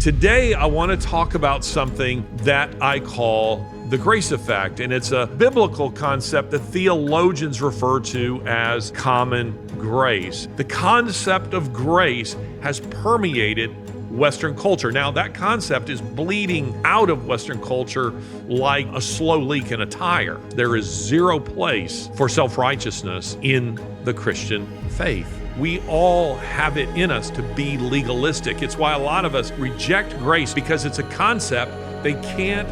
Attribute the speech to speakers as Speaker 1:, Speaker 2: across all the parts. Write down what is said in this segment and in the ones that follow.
Speaker 1: Today, I want to talk about something that I call the grace effect, and it's a biblical concept that theologians refer to as common grace. The concept of grace has permeated Western culture. Now, that concept is bleeding out of Western culture like a slow leak in a tire. There is zero place for self-righteousness in the Christian faith. We all have it in us to be legalistic. It's why a lot of us reject grace, because it's a concept they can't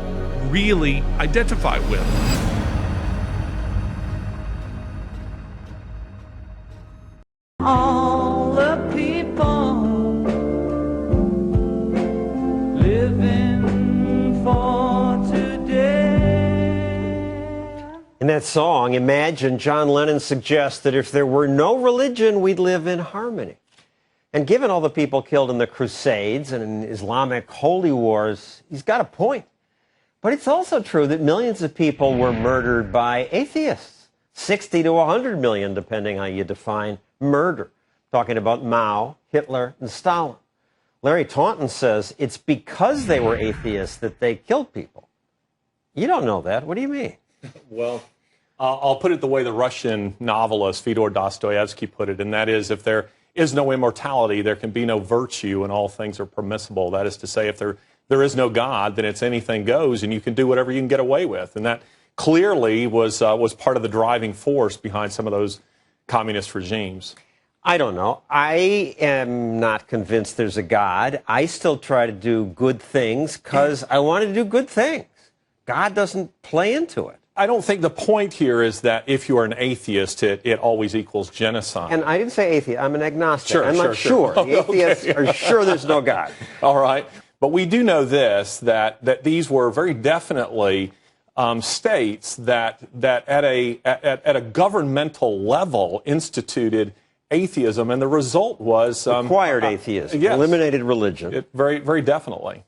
Speaker 1: really identify with.
Speaker 2: All the people living for today.
Speaker 3: In that song, Imagine, John Lennon suggests that if there were no religion, we'd live in harmony. And given all the people killed in the Crusades and in Islamic holy wars, he's got a point. But it's also true that millions of people were murdered by atheists. 60 to 100 million, depending how you define murder. Talking about Mao, Hitler, and Stalin. Larry Taunton says it's because they were atheists that they killed people. You don't know that. What do you mean?
Speaker 4: Well, I'll put it the way the Russian novelist Fyodor Dostoevsky put it, and that is, if there is no immortality, there can be no virtue, and all things are permissible. That is to say, if there is no God, then it's anything goes, and you can do whatever you can get away with. And that clearly was part of the driving force behind some of those communist regimes.
Speaker 3: I don't know. I am not convinced there's a God. I still try to do good things because I want to do good things. God doesn't play into it.
Speaker 4: I don't think the point here is that if you are an atheist, it always equals genocide.
Speaker 3: And I didn't say atheist. I'm an agnostic.
Speaker 4: Sure,
Speaker 3: I'm not sure. The atheists are sure there's no God.
Speaker 4: All right. But we do know this, that these were very definitely states that at a governmental level instituted atheism, and the result was
Speaker 3: required atheism,
Speaker 4: yes,
Speaker 3: eliminated religion.
Speaker 4: Very, very definitely.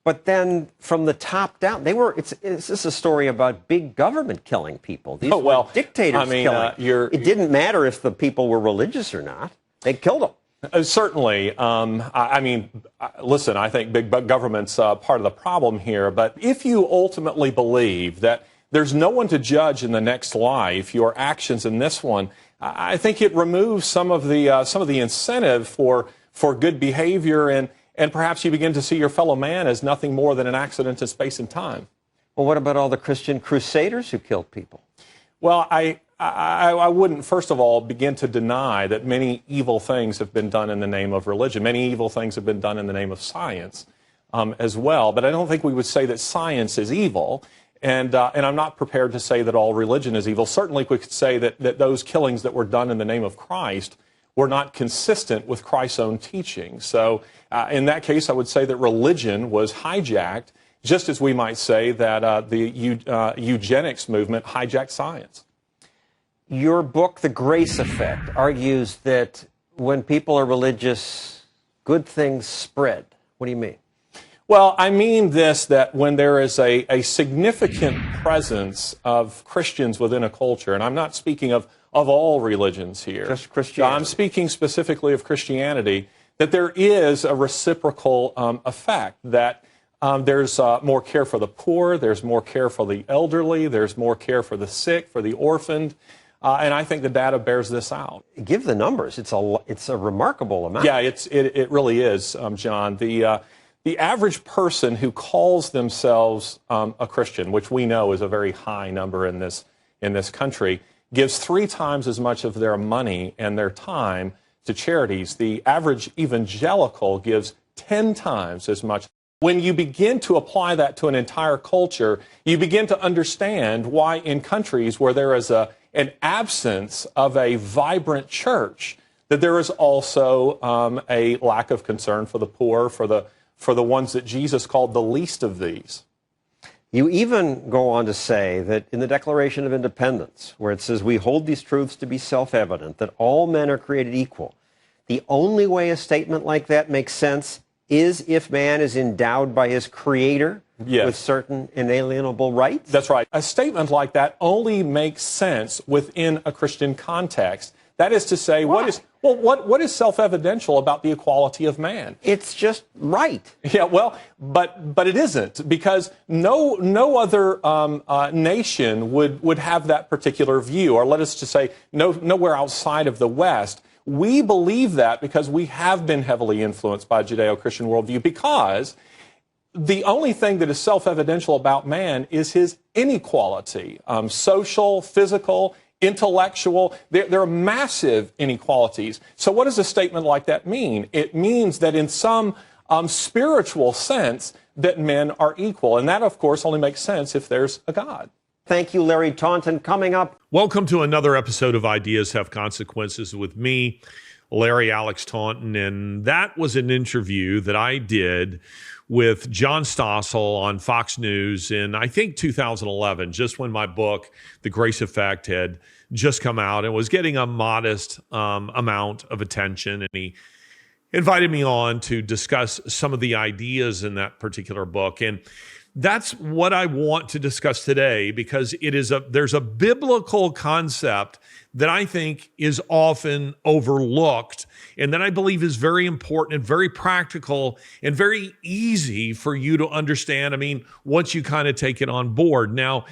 Speaker 3: But then, from the top down, It's this is a story about big government killing people. These were dictators killing. It didn't matter if the people were religious or not; they killed them.
Speaker 4: Certainly. Listen, I think big government's part of the problem here. But if you ultimately believe that there's no one to judge in the next life, your actions in this one, I think it removes some of the incentive for good behavior, and perhaps you begin to see your fellow man as nothing more than an accident in space and time.
Speaker 3: Well, what about all the Christian crusaders who killed people?
Speaker 4: Well, I wouldn't, first of all, begin to deny that many evil things have been done in the name of religion. Many evil things have been done in the name of science as well. But I don't think we would say that science is evil. And I'm not prepared to say that all religion is evil. Certainly we could say that those killings that were done in the name of Christ were not consistent with Christ's own teaching. So in that case, I would say that religion was hijacked, just as we might say that the eugenics movement hijacked science.
Speaker 3: Your book, The Grace Effect, argues that when people are religious, good things spread. What do you mean?
Speaker 4: Well, I mean this, that when there is a significant presence of Christians within a culture, and I'm not speaking of all religions here.
Speaker 3: Just Christianity.
Speaker 4: I'm speaking specifically of Christianity, that there is a reciprocal effect, that there's more care for the poor, there's more care for the elderly, there's more care for the sick, for the orphaned, and I think the data bears this out.
Speaker 3: Give the numbers. It's a remarkable amount.
Speaker 4: Yeah, it really is, John. The average person who calls themselves a Christian, which we know is a very high number in this country, gives 3 times as much of their money and their time to charities. The average evangelical gives 10 times as much. When you begin to apply that to an entire culture, you begin to understand why in countries where there is an absence of a vibrant church, that there is also a lack of concern for the poor, for the ones that Jesus called the least of these.
Speaker 3: You even go on to say that in the Declaration of Independence, where it says, we hold these truths to be self-evident, that all men are created equal. The only way a statement like that makes sense is if man is endowed by his creator with certain inalienable rights?
Speaker 4: That's right. A statement like that only makes sense within a Christian context. That is to say, what is self-evidential about the equality of man?
Speaker 3: It's just right.
Speaker 4: Yeah, well, but it isn't, because no other nation would have that particular view, or let us just say nowhere outside of the West. We believe that because we have been heavily influenced by a Judeo-Christian worldview, because the only thing that is self-evidential about man is his inequality, social, physical, intellectual. There are massive inequalities. So what does a statement like that mean? It means that in some spiritual sense that men are equal. And that, of course, only makes sense if there's a God.
Speaker 3: Thank you, Larry Taunton. Coming up.
Speaker 1: Welcome to another episode of Ideas Have Consequences with me, Larry Alex Taunton. And that was an interview that I did with John Stossel on Fox News in, I think, 2011, just when my book, The Grace Effect, had just come out and was getting a modest amount of attention. And he invited me on to discuss some of the ideas in that particular book. And that's what I want to discuss today, because there's a biblical concept that I think is often overlooked, and that I believe is very important and very practical and very easy for you to understand. I mean, once you kind of take it on board. Now,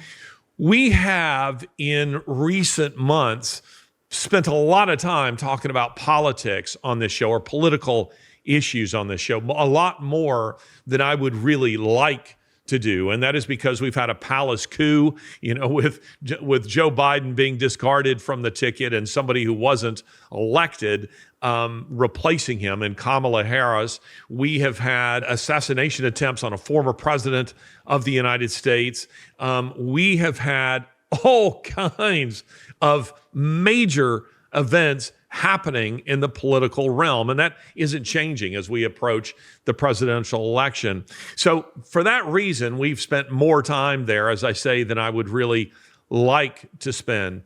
Speaker 1: we have in recent months spent a lot of time talking about politics on this show, or political issues on this show, a lot more than I would really like to do. And that is because we've had a palace coup, with Joe Biden being discarded from the ticket and somebody who wasn't elected replacing him, and Kamala Harris. We have had assassination attempts on a former president of the United States. We have had all kinds of major events happening in the political realm, and that isn't changing as we approach the presidential election. So for that reason, we've spent more time there, as I say, than I would really like to spend.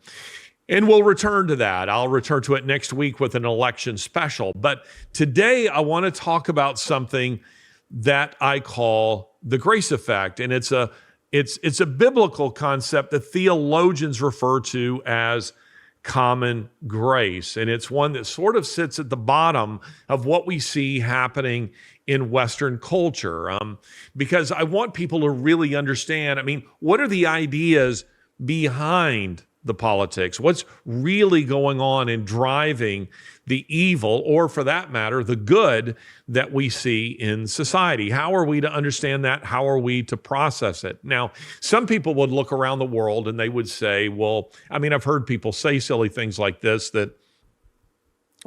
Speaker 1: And we'll return to that. I'll return to it next week with an election special. But today I want to talk about something that I call the grace effect. And it's a biblical concept that theologians refer to as common grace. And it's one that sort of sits at the bottom of what we see happening in Western culture. Because I want people to really understand, what are the ideas behind the politics? What's really going on in driving the evil, or for that matter, the good that we see in society? How are we to understand that? How are we to process it? Now, some people would look around the world and they would say, I've heard people say silly things like this, that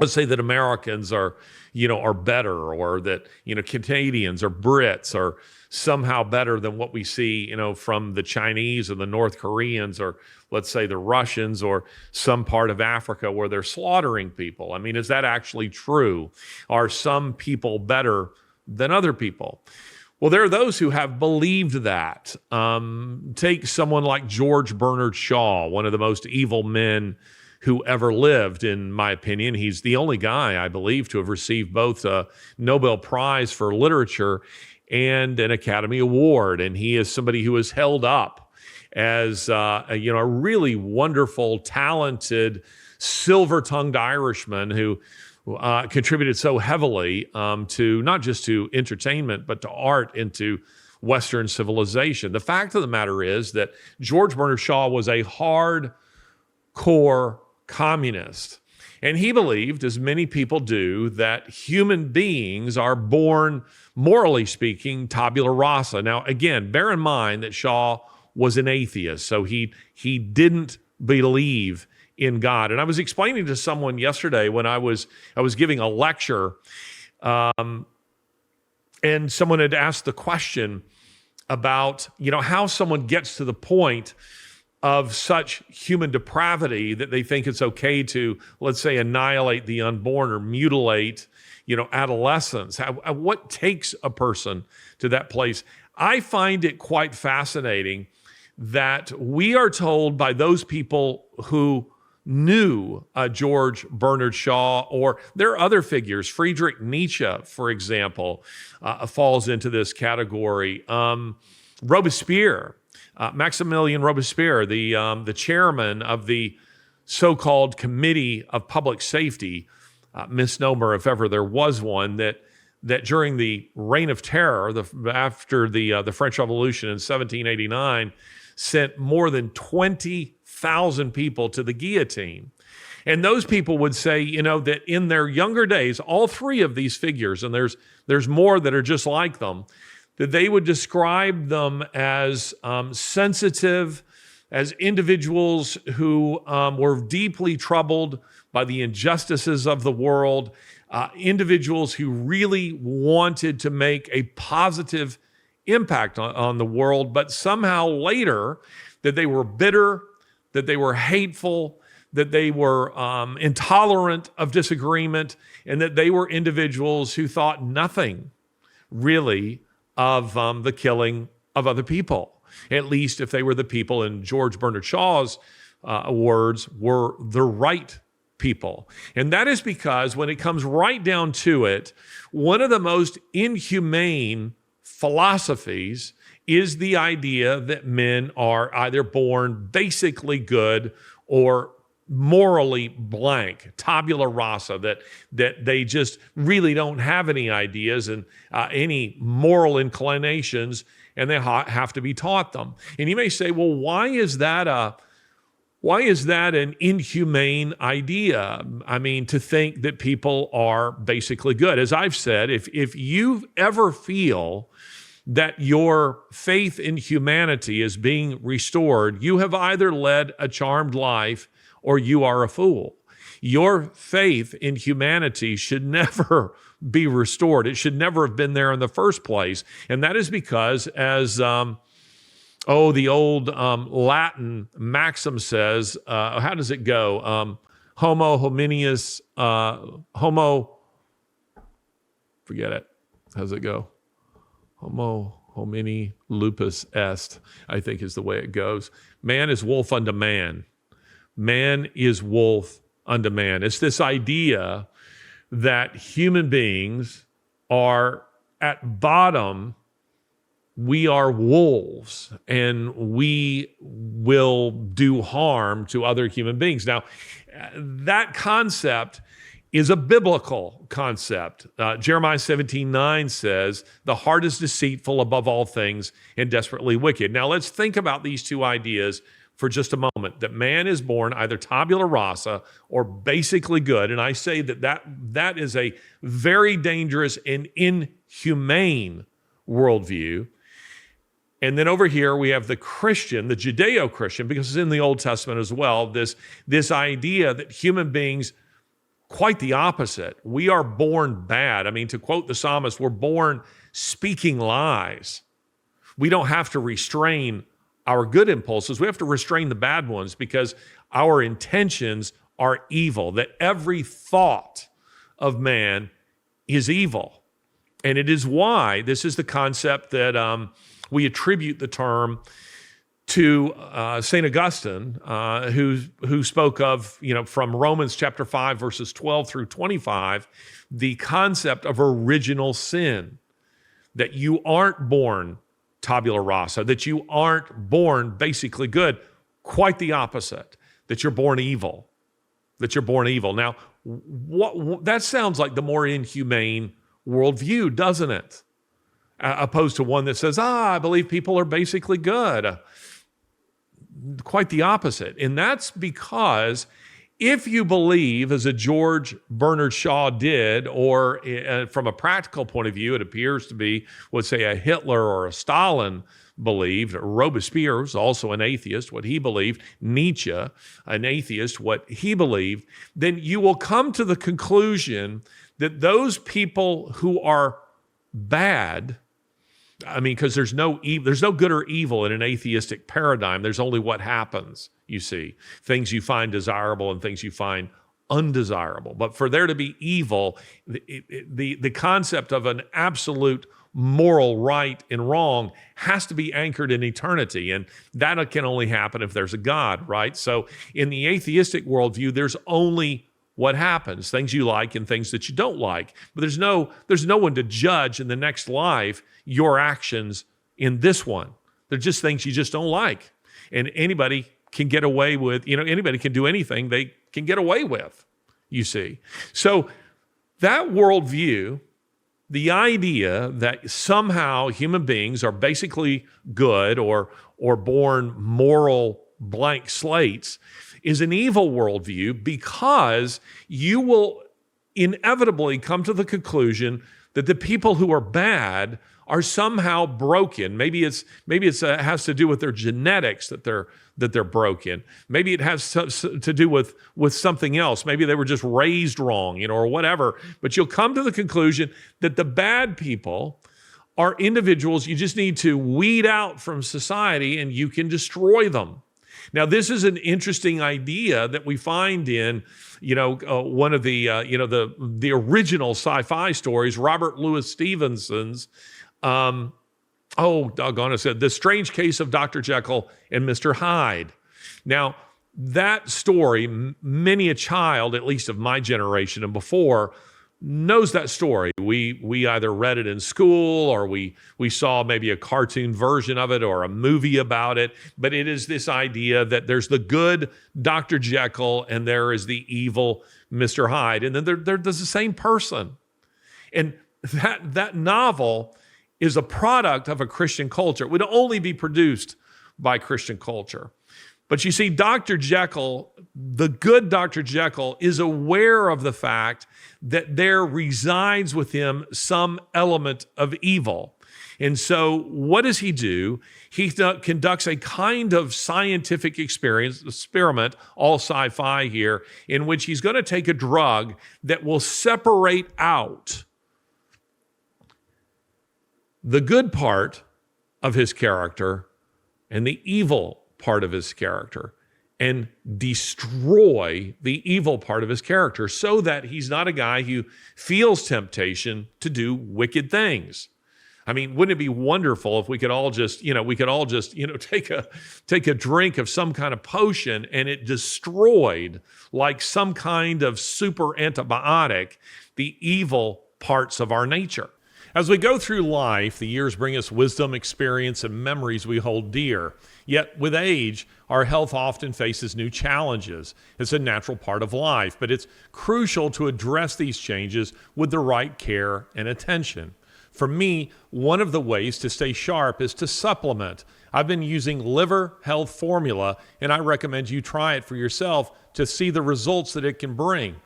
Speaker 1: let's say that Americans are better, or that, Canadians or Brits are somehow better than what we see, from the Chinese or the North Koreans, or let's say the Russians, or some part of Africa where they're slaughtering people. Is that actually true? Are some people better than other people? Well, there are those who have believed that. Take someone like George Bernard Shaw, one of the most evil men who ever lived, in my opinion. He's the only guy, I believe, to have received both a Nobel Prize for Literature and an Academy Award. And he is somebody who is held up as a really wonderful, talented, silver-tongued Irishman who contributed so heavily to not just to entertainment, but to art and to Western civilization. The fact of the matter is that George Bernard Shaw was a hardcore communist. And he believed, as many people do, that human beings are born, morally speaking, tabula rasa. Now, again, bear in mind that Shaw was an atheist, so he didn't believe in God. And I was explaining to someone yesterday when I was giving a lecture, and someone had asked the question about, how someone gets to the point of such human depravity that they think it's okay to, let's say, annihilate the unborn or mutilate, adolescents. What takes a person to that place? I find it quite fascinating that we are told by those people who knew George Bernard Shaw, or there are other figures. Friedrich Nietzsche, for example, falls into this category. Robespierre, Maximilien Robespierre, the chairman of the so-called Committee of Public Safety, misnomer if ever there was one, that during the Reign of Terror, after the French Revolution in 1789, sent more than 20,000 people to the guillotine. And those people would say, that in their younger days, all three of these figures, and there's more that are just like them, that they would describe them as sensitive, as individuals who were deeply troubled by the injustices of the world, individuals who really wanted to make a positive impact on the world, but somehow later that they were bitter, that they were hateful, that they were intolerant of disagreement, and that they were individuals who thought nothing really of the killing of other people, at least if they were the people, in George Bernard Shaw's words, were the right people. And that is because when it comes right down to it, one of the most inhumane philosophies is the idea that men are either born basically good or morally blank, tabula rasa, that they just really don't have any ideas and any moral inclinations, and they have to be taught them. And you may say, well, why is that an inhumane idea? I mean, to think that people are basically good. As I've said, if you ever feel that your faith in humanity is being restored, you have either led a charmed life or you are a fool. Your faith in humanity should never be restored. It should never have been there in the first place. And that is because, as the old Latin maxim says, how does it go? Homo hominius, forget it. How does it go? Homo homini lupus est, I think is the way it goes. Man is wolf unto man. Man is wolf unto man. It's this idea that human beings are, at bottom, we are wolves and we will do harm to other human beings. Now, that concept is a biblical concept. Jeremiah 17:9 says, the heart is deceitful above all things and desperately wicked. Now, let's think about these two ideas for just a moment, that man is born either tabula rasa or basically good. And I say that is a very dangerous and inhumane worldview. And then over here we have the Christian, the Judeo-Christian, because it's in the Old Testament as well, this idea that human beings, quite the opposite. We are born bad. I mean, to quote the psalmist, we're born speaking lies. We don't have to restrain our good impulses. We have to restrain the bad ones because our intentions are evil, that every thought of man is evil. And it is why this is the concept that we attribute the term to St. Augustine, who spoke of, from Romans chapter 5, verses 12 through 25, the concept of original sin, that you aren't born tabula rasa, that you aren't born basically good, quite the opposite, that you're born evil, Now, that sounds like the more inhumane worldview, doesn't it? Opposed to one that says, I believe people are basically good. Quite the opposite. And that's because if you believe, as a George Bernard Shaw did, or from a practical point of view, it appears to be what, say, a Hitler or a Stalin believed, Robespierre was also an atheist, what he believed, Nietzsche, an atheist, what he believed, then you will come to the conclusion that those people who are bad, I mean, because there's no good or evil in an atheistic paradigm. There's only what happens, you see. Things you find desirable and things you find undesirable. But for there to be evil, the concept of an absolute moral right and wrong has to be anchored in eternity. And that can only happen if there's a God, right? So in the atheistic worldview, there's only what happens, things you like and things that you don't like. But there's no one to judge in the next life your actions in this one. They're just things you just don't like. And anybody can get away with, anybody can do anything they can get away with, you see. So that worldview, the idea that somehow human beings are basically good or born moral blank slates, is an evil worldview, because you will inevitably come to the conclusion that the people who are bad are somehow broken. Maybe it's has to do with their genetics that they're broken. Maybe it has to do with something else. Maybe they were just raised wrong, or whatever. But you'll come to the conclusion that the bad people are individuals you just need to weed out from society, and you can destroy them. Now, this is an interesting idea that we find in, one of the, the original sci-fi stories, Robert Louis Stevenson's, The Strange Case of Dr. Jekyll and Mr. Hyde. Now, that story, many a child, at least of my generation and before, knows that story. We either read it in school, or we saw maybe a cartoon version of it or a movie about it. But it is this idea that there's the good Dr. Jekyll and there is the evil Mr. Hyde. And then there's the same person. And that novel is a product of a Christian culture. It would only be produced by Christian culture. But you see, Dr. Jekyll, the good Dr. Jekyll, is aware of the fact that there resides with him some element of evil. And so what does he do? He conducts a kind of scientific experiment, all sci-fi here, in which he's going to take a drug that will separate out the good part of his character and the evil part of his character, and destroy the evil part of his character, so that he's not a guy who feels temptation to do wicked things. I mean, wouldn't it be wonderful if we could all just take a drink of some kind of potion and it destroyed, like some kind of super antibiotic, the evil parts of our nature. As we go through life, the years bring us wisdom, experience, and memories we hold dear. Yet with age, our health often faces new challenges. It's a natural part of life, but it's crucial to address these changes with the right care and attention. For me, one of the ways to stay sharp is to supplement. I've been using Liver Health Formula, and I recommend you try it for yourself to see the results that it can bring.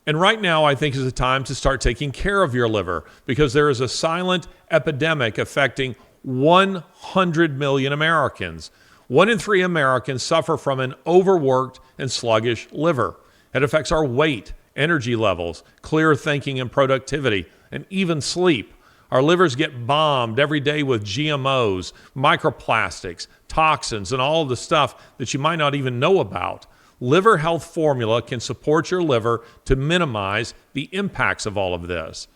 Speaker 1: And right now, I think is the time to start taking care of your liver, because there is a silent epidemic affecting 100 million Americans. 1 in 3 Americans suffer from an overworked and sluggish liver. It affects our weight, energy levels, clear thinking and productivity, and even sleep. Our livers get bombed every day with GMOs, microplastics, toxins, and all of the stuff that you might not even know about. Liver Health Formula can support your liver to minimize the impacts of all of this.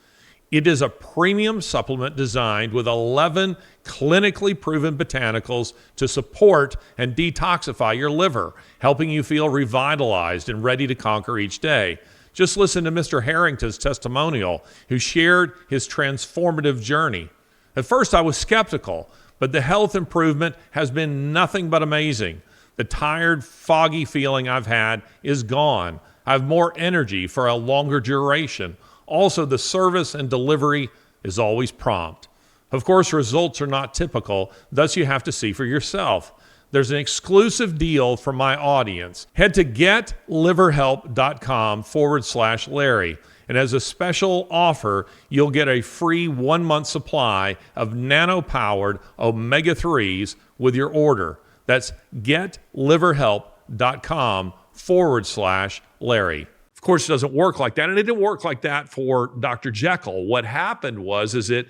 Speaker 1: It is a premium supplement designed with 11 clinically proven botanicals to support and detoxify your liver, helping you feel revitalized and ready to conquer each day. Just listen to Mr. Harrington's testimonial, who shared his transformative journey. At first, I was skeptical, but the health improvement has been nothing but amazing. The tired, foggy feeling I've had is gone. I have more energy for a longer duration. Also, the service and delivery is always prompt. Of course, results are not typical, thus you have to see for yourself. There's an exclusive deal for my audience. Head to getliverhelp.com/Larry. And as a special offer, you'll get a free 1-month supply of nano-powered omega-3s with your order. That's getliverhelp.com/Larry. Of course, it doesn't work like that, and it didn't work like that for Dr. Jekyll. What happened was it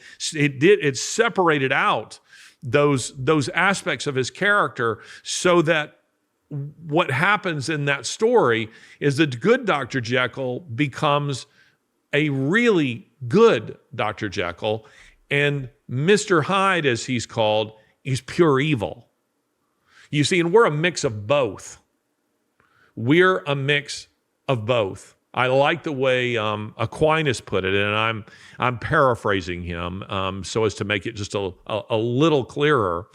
Speaker 1: separated out those aspects of his character, so that what happens in that story is that good Dr. Jekyll becomes a really good Dr. Jekyll, and Mr. Hyde, as he's called, is pure evil. You see, and we're a mix of both. We're a mix of both. I like the way Aquinas put it, and I'm paraphrasing him so as to make it just a little clearer.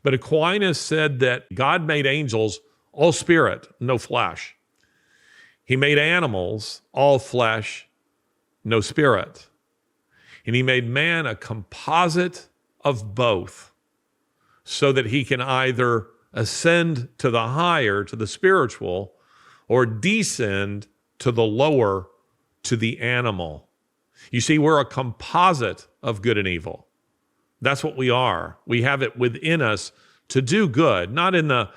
Speaker 1: But Aquinas said that God made angels all spirit, no flesh. He made animals, all flesh, no spirit. And he made man a composite of both, so that he can either ascend to the higher, to the spiritual, or descend to the lower, to the animal. You see, we're a composite of good and evil. That's what we are. We have it within us to do good, not in the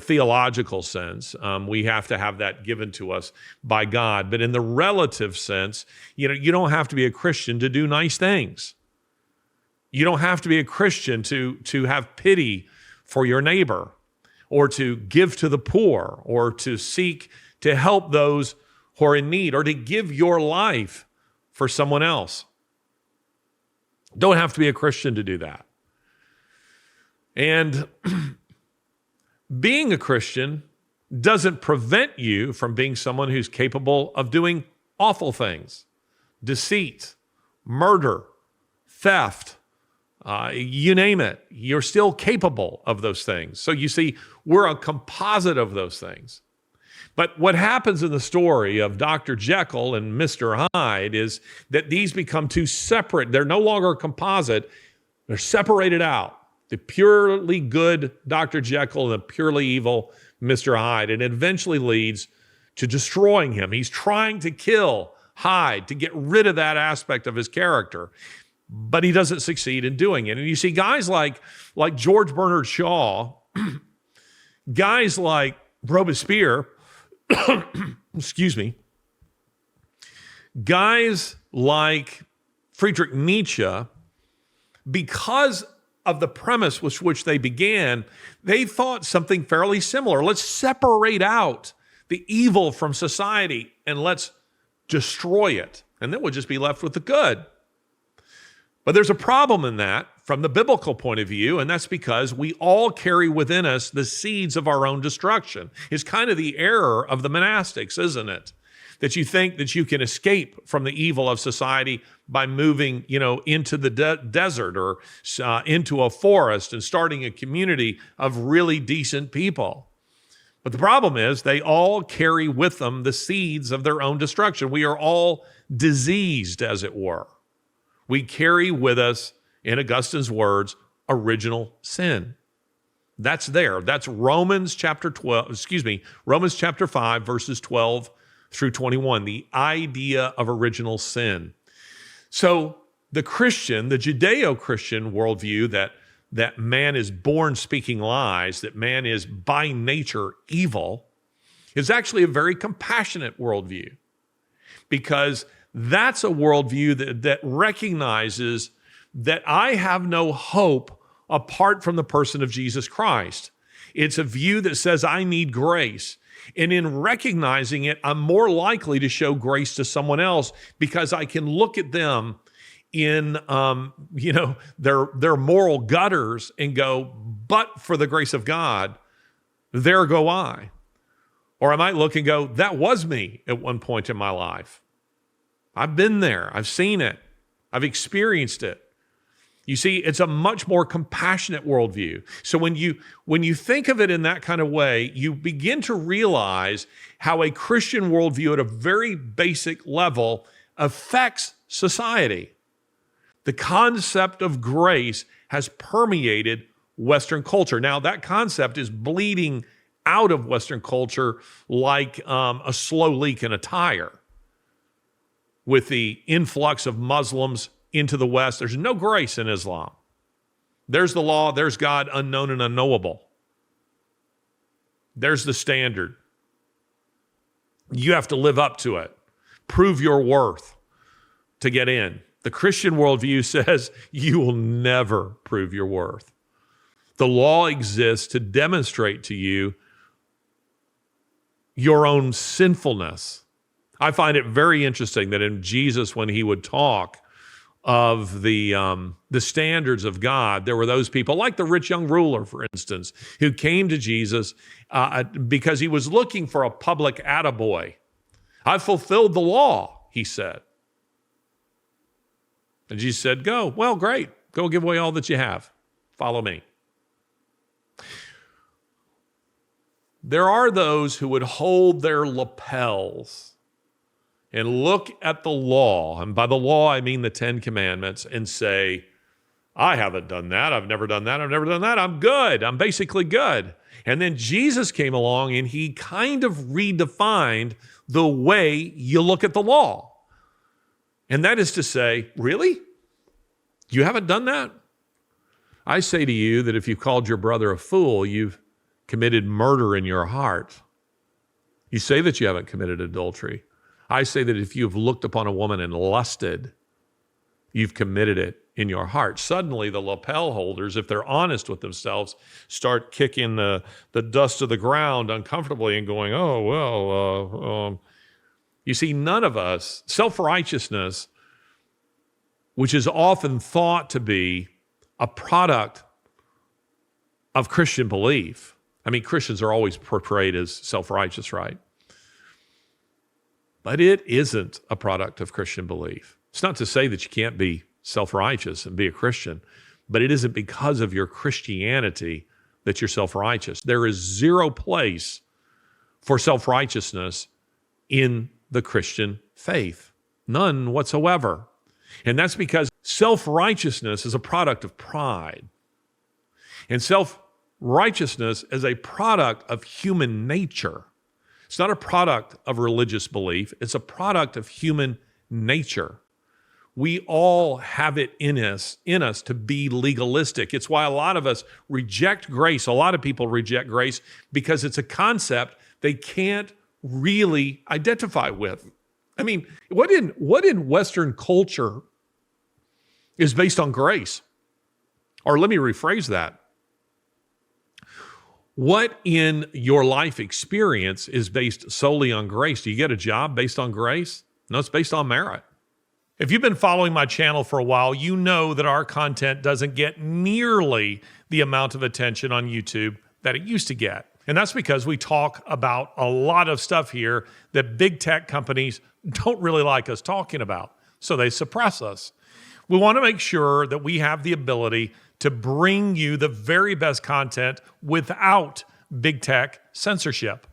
Speaker 1: theological sense. We have to have that given to us by God. But in the relative sense, you don't have to be a Christian to do nice things. You don't have to be a Christian to have pity for your neighbor, or to give to the poor, or to seek to help those who are in need, or to give your life for someone else. Don't have to be a Christian to do that. And being a Christian doesn't prevent you from being someone who's capable of doing awful things: deceit, murder, theft, you name it. You're still capable of those things. So you see, we're a composite of those things. But what happens in the story of Dr. Jekyll and Mr. Hyde is that these become two separate. They're no longer a composite. They're separated out. The purely good Dr. Jekyll and the purely evil Mr. Hyde. And it eventually leads to destroying him. He's trying to kill Hyde, to get rid of that aspect of his character, but he doesn't succeed in doing it. And you see guys like George Bernard Shaw, guys like Robespierre, excuse me, guys like Friedrich Nietzsche, because of the premise with which they began, they thought something fairly similar. Let's separate out the evil from society and let's destroy it, and then we'll just be left with the good. But there's a problem in that from the biblical point of view, and that's because we all carry within us the seeds of our own destruction. It's kind of the error of the monastics, isn't it? That you think that you can escape from the evil of society by moving, into the desert or into a forest and starting a community of really decent people. But the problem is they all carry with them the seeds of their own destruction. We are all diseased, as it were. We carry with us, in Augustine's words, original sin. That's there. That's Romans chapter 5, verses 12 through 21, the idea of original sin. So the Christian, the Judeo-Christian worldview that man is born speaking lies, that man is by nature evil, is actually a very compassionate worldview, because that's a worldview that recognizes that I have no hope apart from the person of Jesus Christ. It's a view that says I need grace. And in recognizing it, I'm more likely to show grace to someone else because I can look at them in, their moral gutters and go, but for the grace of God, there go I. Or I might look and go, that was me at one point in my life. I've been there. I've seen it. I've experienced it. You see, it's a much more compassionate worldview. So when you think of it in that kind of way, you begin to realize how a Christian worldview at a very basic level affects society. The concept of grace has permeated Western culture. Now, that concept is bleeding out of Western culture like a slow leak in a tire. With the influx of Muslims into the West, there's no grace in Islam. There's the law, there's God, unknown and unknowable. There's the standard. You have to live up to it. Prove your worth to get in. The Christian worldview says you will never prove your worth. The law exists to demonstrate to you your own sinfulness. I find it very interesting that in Jesus, when he would talk of the standards of God, there were those people like the rich young ruler, for instance, who came to Jesus because he was looking for a public attaboy. I've fulfilled the law, he said. And Jesus said, go. Well, great. Go give away all that you have. Follow me. There are those who would hold their lapels and look at the law, and by the law I mean the Ten Commandments, and say, I haven't done that, I've never done that, I've never done that, I'm good, I'm basically good. And then Jesus came along and he kind of redefined the way you look at the law. And that is to say, really? You haven't done that? I say to you that if you called your brother a fool, you've committed murder in your heart. You say that you haven't committed adultery. I say that if you've looked upon a woman and lusted, you've committed it in your heart. Suddenly, the lapel holders, if they're honest with themselves, start kicking the dust of the ground uncomfortably and going, oh, well, you see, none of us, self-righteousness, which is often thought to be a product of Christian belief. I mean, Christians are always portrayed as self-righteous, right? But it isn't a product of Christian belief. It's not to say that you can't be self-righteous and be a Christian, but it isn't because of your Christianity that you're self-righteous. There is zero place for self-righteousness in the Christian faith. None whatsoever. And that's because self-righteousness is a product of pride. And self-righteousness is a product of human nature. It's not a product of religious belief. It's a product of human nature. We all have it in us to be legalistic. It's why a lot of us reject grace. A lot of people reject grace because it's a concept they can't really identify with. I mean, what in Western culture is based on grace? Or let me rephrase that. What in your life experience is based solely on grace? Do you get a job based on grace? No, it's based on merit. If you've been following my channel for a while, you know that our content doesn't get nearly the amount of attention on YouTube that it used to get. And that's because we talk about a lot of stuff here that big tech companies don't really like us talking about, so they suppress us. We want to make sure that we have the ability to bring you the very best content without big tech censorship.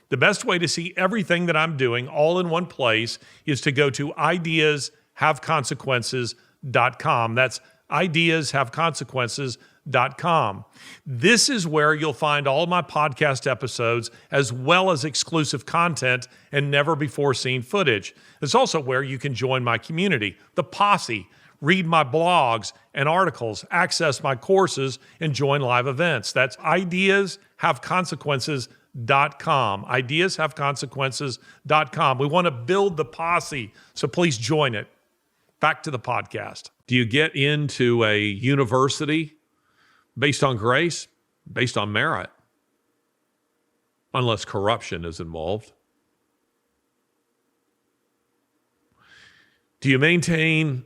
Speaker 1: The best way to see everything that I'm doing all in one place is to go to ideashaveconsequences.com. That's ideashaveconsequences.com. This is where you'll find all my podcast episodes as well as exclusive content and never before seen footage. It's also where you can join my community, the Posse, read my blogs and articles, access my courses, and join live events. That's ideashaveconsequences.com. Ideashaveconsequences.com. We want to build the Posse, so please join it. Back to the podcast. Do you get into a university based on grace? Based on merit? Unless corruption is involved. Do you maintain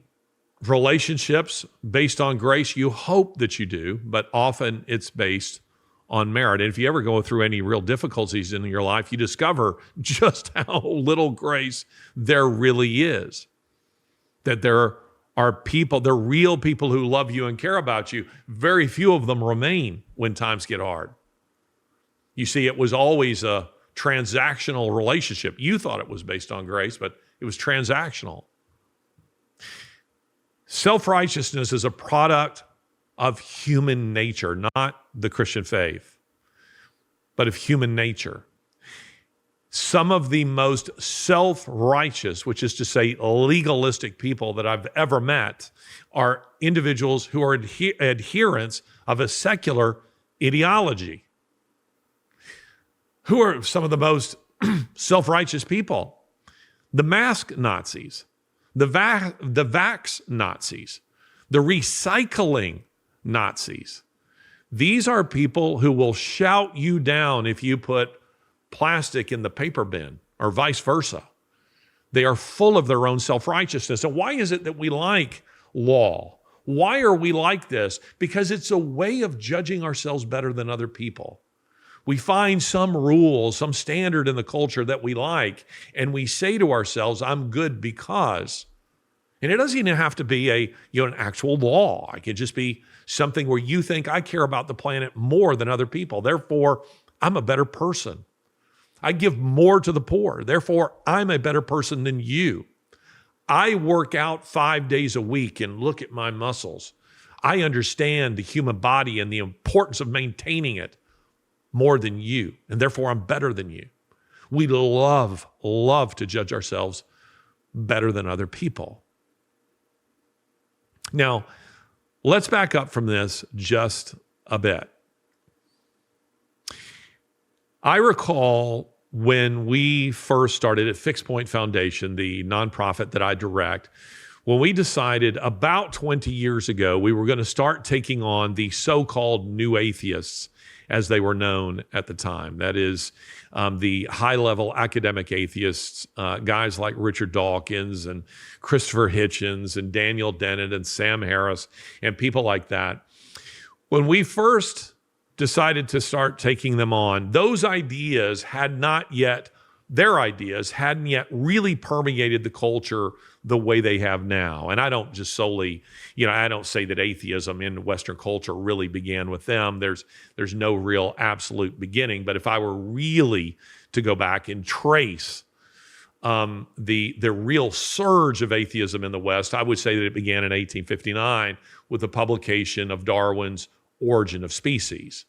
Speaker 1: relationships based on grace? You hope that you do, but often it's based on merit. And if you ever go through any real difficulties in your life, you discover just how little grace there really is. That there are people, they're real people who love you and care about you. Very few of them remain when times get hard. You see, it was always a transactional relationship. You thought it was based on grace, but it was transactional. Self-righteousness is a product of human nature, not the Christian faith, but of human nature. Some of the most self-righteous, which is to say legalistic people that I've ever met, are individuals who are adherents of a secular ideology. Who are some of the most self-righteous people? The mask Nazis. The vax Nazis, the recycling Nazis. These are people who will shout you down if you put plastic in the paper bin or vice versa. They are full of their own self-righteousness. And why is it that we like law? Why are we like this? Because it's a way of judging ourselves better than other people. We find some rule, some standard in the culture that we like, and we say to ourselves, I'm good because. And it doesn't even have to be an actual law. It can just be something where you think, I care about the planet more than other people. Therefore, I'm a better person. I give more to the poor. Therefore, I'm a better person than you. I work out 5 days a week and look at my muscles. I understand the human body and the importance of maintaining it more than you, and therefore I'm better than you. We love to judge ourselves better than other people. Now, let's back up from this just a bit. I recall when we first started at Fixed Point Foundation, the nonprofit that I direct, when we decided about 20 years ago we were going to start taking on the so-called new atheists, as they were known at the time. That is, the high-level academic atheists, guys like Richard Dawkins and Christopher Hitchens and Daniel Dennett and Sam Harris and people like that. When we first decided to start taking them on, those ideas hadn't yet really permeated the culture the way they have now. And I don't just solely, I don't say that atheism in Western culture really began with them. There's no real absolute beginning. But if I were really to go back and trace the real surge of atheism in the West, I would say that it began in 1859 with the publication of Darwin's Origin of Species.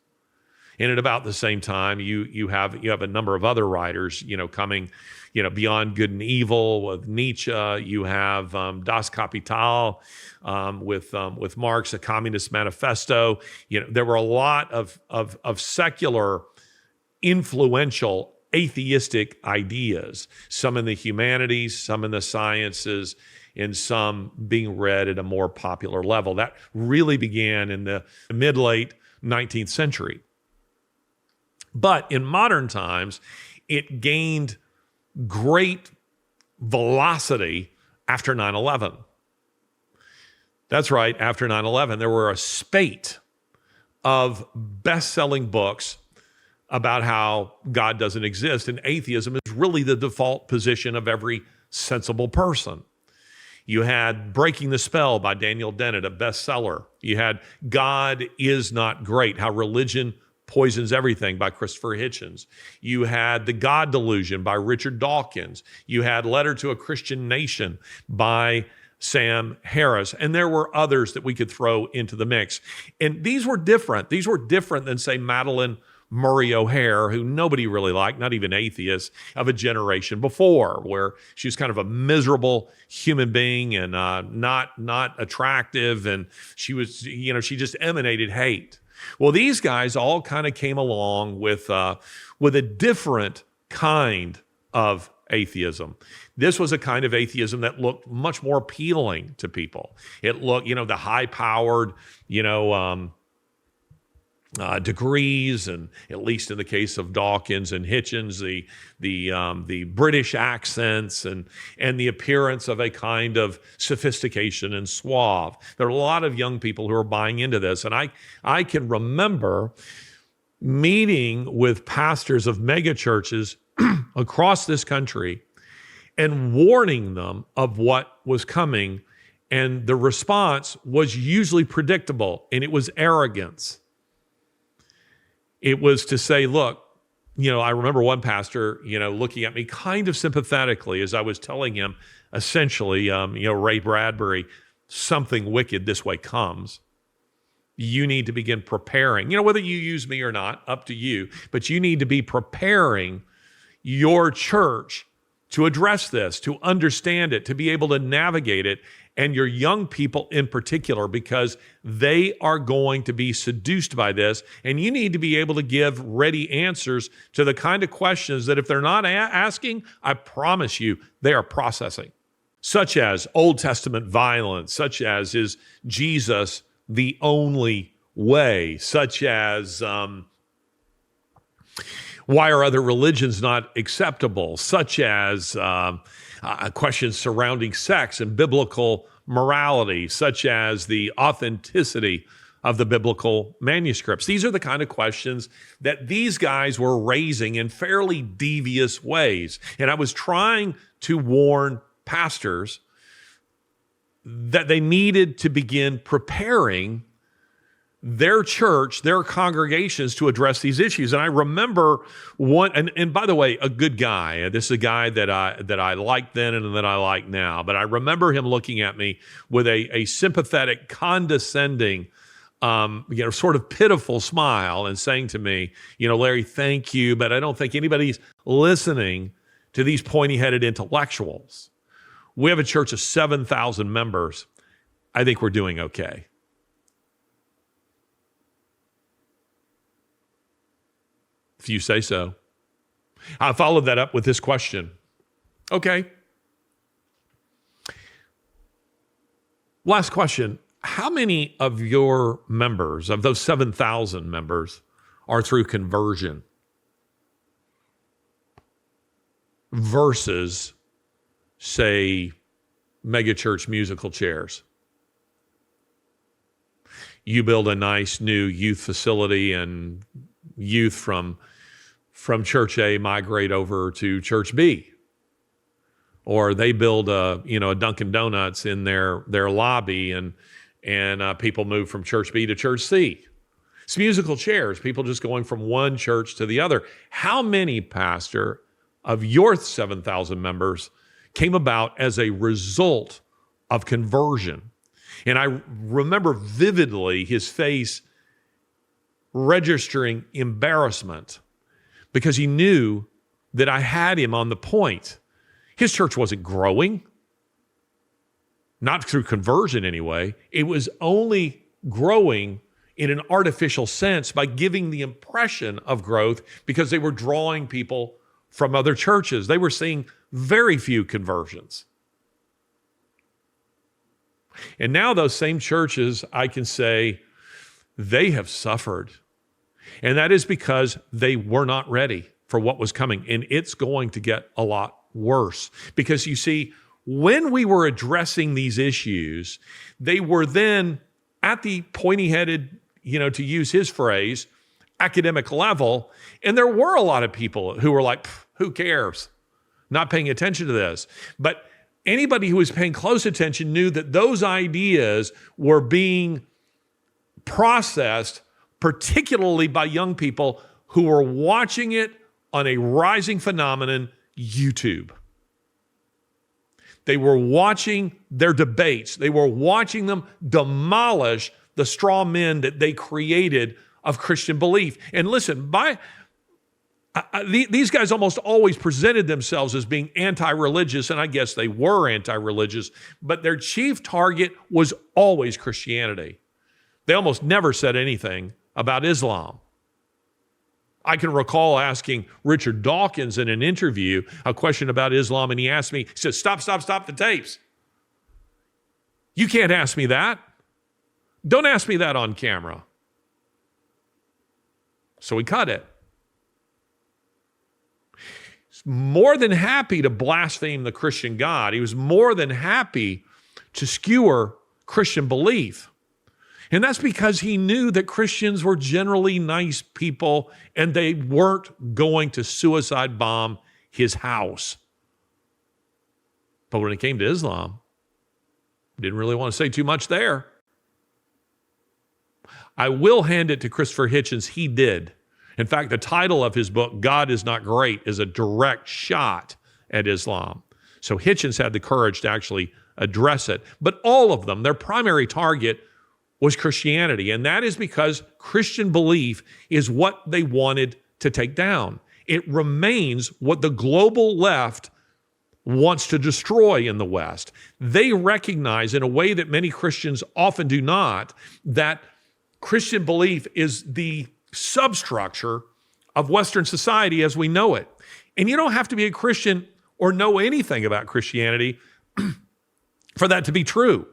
Speaker 1: And at about the same time, you have a number of other writers, coming, Beyond Good and Evil with Nietzsche. You have Das Kapital with Marx, a Communist Manifesto. There were a lot of secular, influential atheistic ideas. Some in the humanities, some in the sciences, and some being read at a more popular level. That really began in the mid-late 19th century. But in modern times, it gained great velocity after 9/11. That's right, after 9/11, there were a spate of best-selling books about how God doesn't exist, and atheism is really the default position of every sensible person. You had Breaking the Spell by Daniel Dennett, a bestseller. You had God is Not Great, How Religion Poisons Everything by Christopher Hitchens. You had The God Delusion by Richard Dawkins. You had Letter to a Christian Nation by Sam Harris. And there were others that we could throw into the mix. And these were different. These were different than, say, Madeleine Murray O'Hair, who nobody really liked, not even atheists, of a generation before, where she was kind of a miserable human being and not attractive. And she was, she just emanated hate. Well, these guys all kind of came along with a different kind of atheism. This was a kind of atheism that looked much more appealing to people. It looked, the high-powered, degrees, and at least in the case of Dawkins and Hitchens, the British accents and the appearance of a kind of sophistication and suave. There are a lot of young people who are buying into this, and I can remember meeting with pastors of megachurches across this country and warning them of what was coming, and the response was usually predictable, and it was arrogance. It was to say, look, I remember one pastor, looking at me kind of sympathetically as I was telling him, essentially, Ray Bradbury, something wicked this way comes. You need to begin preparing, whether you use me or not, up to you, but you need to be preparing your church to address this, to understand it, to be able to navigate it, and your young people in particular, because they are going to be seduced by this, and you need to be able to give ready answers to the kind of questions that if they're not asking, I promise you, they are processing, such as Old Testament violence, such as is Jesus the only way, such as why are other religions not acceptable, such as questions surrounding sex and biblical morality, such as the authenticity of the biblical manuscripts. These are the kind of questions that these guys were raising in fairly devious ways. And I was trying to warn pastors that they needed to begin preparing their church, their congregations to address these issues. And I remember one, and by the way, a good guy. This is a guy that I liked then and that I like now. But I remember him looking at me with a sympathetic, condescending, sort of pitiful smile and saying to me, Larry, thank you, but I don't think anybody's listening to these pointy-headed intellectuals. We have a church of 7,000 members. I think we're doing okay. If you say so. I followed that up with this question. Okay. Last question. How many of your members, of those 7,000 members, are through conversion versus, say, megachurch musical chairs? You build a nice new youth facility and youth from church A migrate over to church B, or they build a Dunkin' Donuts in their lobby and people move from church B to church C. It's musical chairs, people just going from one church to the other. How many, Pastor, of your 7,000 members came about as a result of conversion? And I remember vividly his face registering embarrassment because he knew that I had him on the point. His church wasn't growing, not through conversion anyway. It was only growing in an artificial sense by giving the impression of growth because they were drawing people from other churches. They were seeing very few conversions. And now those same churches, I can say, they have suffered. And that is because they were not ready for what was coming. And it's going to get a lot worse. Because you see, when we were addressing these issues, they were then at the pointy-headed, to use his phrase, academic level. And there were a lot of people who were like, who cares? Not paying attention to this. But anybody who was paying close attention knew that those ideas were being processed, particularly by young people who were watching it on a rising phenomenon, YouTube. They were watching their debates. They were watching them demolish the straw men that they created of Christian belief. And listen, these guys almost always presented themselves as being anti-religious, and I guess they were anti-religious, but their chief target was always Christianity. They almost never said anything about Islam. I can recall asking Richard Dawkins in an interview a question about Islam, and he asked me, he said, stop the tapes. You can't ask me that. Don't ask me that on camera. So we cut it. He's more than happy to blaspheme the Christian God. He was more than happy to skewer Christian belief. And that's because he knew that Christians were generally nice people and they weren't going to suicide bomb his house. But when it came to Islam, didn't really want to say too much there. I will hand it to Christopher Hitchens. He did. In fact, the title of his book, God is Not Great, is a direct shot at Islam. So Hitchens had the courage to actually address it. But all of them, their primary target was Christianity. And that is because Christian belief is what they wanted to take down. It remains what the global left wants to destroy in the West. They recognize, in a way that many Christians often do not, that Christian belief is the substructure of Western society as we know it. And you don't have to be a Christian or know anything about Christianity for that to be true.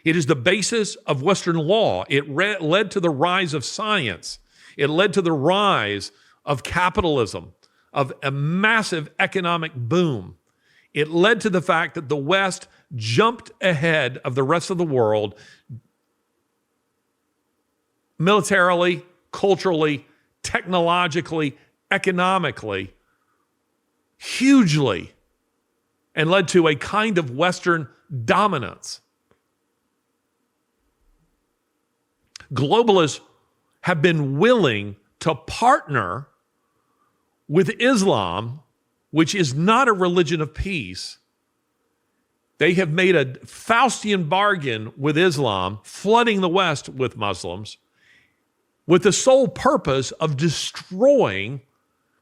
Speaker 1: It is the basis of Western law. It led to the rise of science. It led to the rise of capitalism, of a massive economic boom. It led to the fact that the West jumped ahead of the rest of the world militarily, culturally, technologically, economically, hugely, and led to a kind of Western dominance. Globalists have been willing to partner with Islam, which is not a religion of peace. They have made a Faustian bargain with Islam, flooding the West with Muslims, with the sole purpose of destroying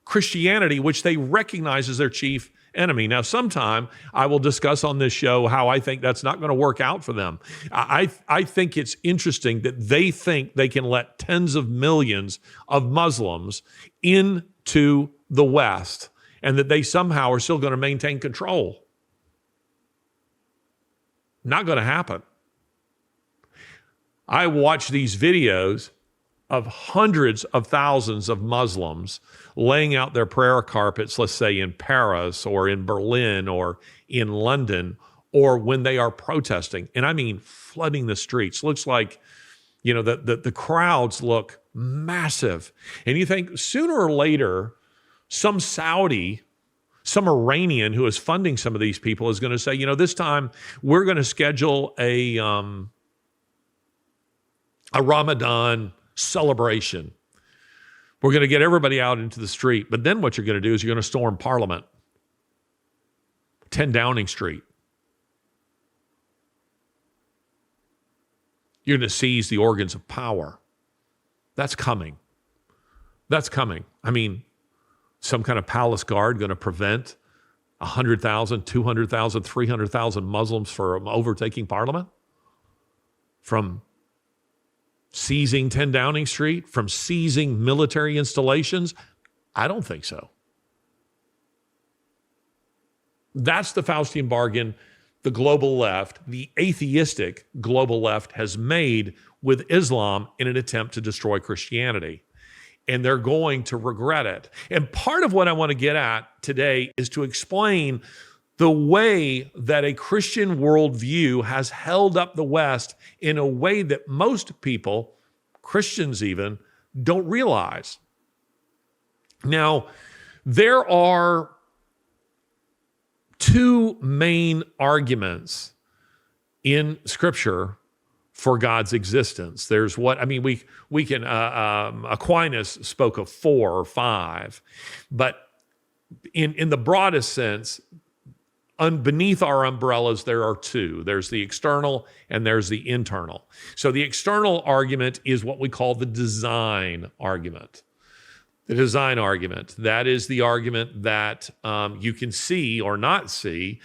Speaker 1: Christianity, which they recognize as their chief enemy. Now, sometime I will discuss on this show how I think that's not going to work out for them. I think it's interesting that they think they can let tens of millions of Muslims into the West and that they somehow are still going to maintain control. Not going to happen. I watch these videos of hundreds of thousands of Muslims laying out their prayer carpets, let's say in Paris or in Berlin or in London, or when they are protesting. And I mean flooding the streets. Looks like, the crowds look massive. And you think sooner or later, some Saudi, some Iranian who is funding some of these people is going to say, this time we're going to schedule a Ramadan celebration. We're going to get everybody out into the street. But then what you're going to do is you're going to storm Parliament, 10 Downing Street. You're going to seize the organs of power. That's coming. That's coming. I mean, some kind of palace guard going to prevent 100,000, 200,000, 300,000 Muslims from overtaking Parliament? From seizing 10 Downing Street? From seizing military installations? I don't think so. That's the Faustian bargain the global left, the atheistic global left, has made with Islam in an attempt to destroy Christianity. And they're going to regret it. And part of what I want to get at today is to explain the way that a Christian worldview has held up the West in a way that most people, Christians even, don't realize. Now, there are two main arguments in Scripture for God's existence. There's we can, Aquinas spoke of 4 or 5, but in the broadest sense, beneath our umbrellas, there are 2. There's the external and there's the internal. So the external argument is what we call the design argument. The design argument, that is the argument that you can see or not see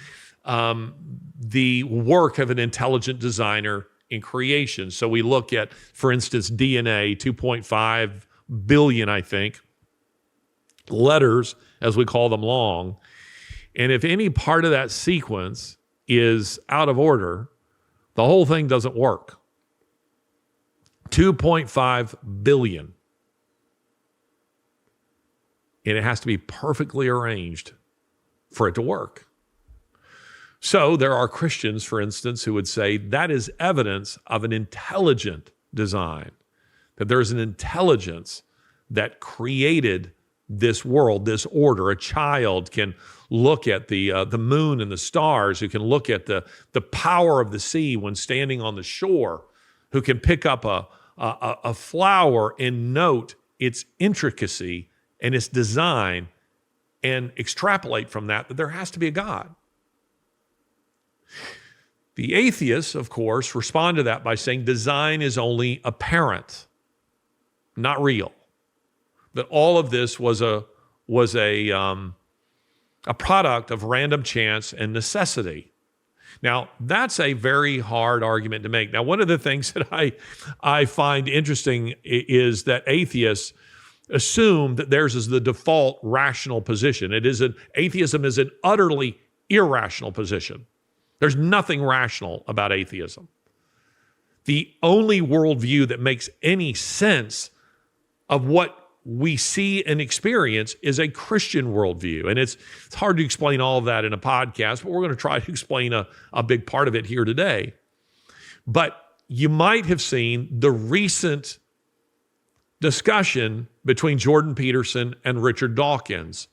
Speaker 1: the work of an intelligent designer in creation. So we look at, for instance, DNA, 2.5 billion, I think, letters, as we call them, long. And if any part of that sequence is out of order, the whole thing doesn't work. 2.5 billion. And it has to be perfectly arranged for it to work. So there are Christians, for instance, who would say that is evidence of an intelligent design, that there's an intelligence that created this world, this order. A child can look at the moon and the stars, who can look at the power of the sea when standing on the shore, who can pick up a flower and note its intricacy and its design and extrapolate from that there has to be a God. The atheists, of course, respond to that by saying design is only apparent, not real. That all of this was a product of random chance and necessity. Now, that's a very hard argument to make. Now, one of the things that I find interesting is that atheists assume that theirs is the default rational position. Atheism is an utterly irrational position. There's nothing rational about atheism. The only worldview that makes any sense of what we see and experience is a Christian worldview. And it's hard to explain all of that in a podcast, but we're going to try to explain a big part of it here today. But you might have seen the recent discussion between Jordan Peterson and Richard Dawkins.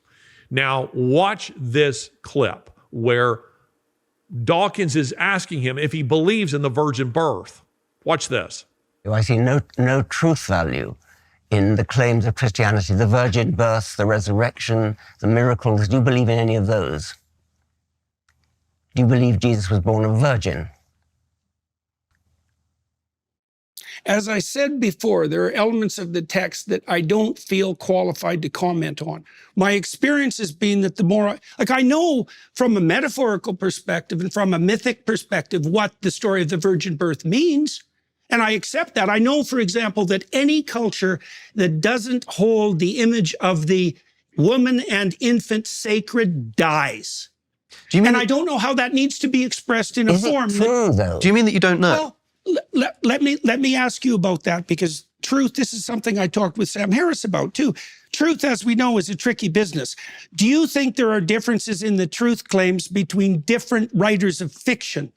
Speaker 1: Now, watch this clip where Dawkins is asking him if he believes in the virgin birth. Watch this.
Speaker 5: I see no truth value in the claims of Christianity, the virgin birth, the resurrection, the miracles. Do you believe in any of those? Do you believe Jesus was born a virgin?
Speaker 6: As I said before, there are elements of the text that I don't feel qualified to comment on. My experience has been that the more, I know from a metaphorical perspective and from a mythic perspective what the story of the virgin birth means, and I accept that. I know, for example, that any culture that doesn't hold the image of the woman and infant sacred dies. And I don't know how that needs to be expressed in a form.
Speaker 5: Is it true, though?
Speaker 7: Do you mean that you don't know?
Speaker 6: Well, let me ask you about that, because truth, this is something I talked with Sam Harris about too. Truth, as we know, is a tricky business. Do you think there are differences in the truth claims between different writers of fiction?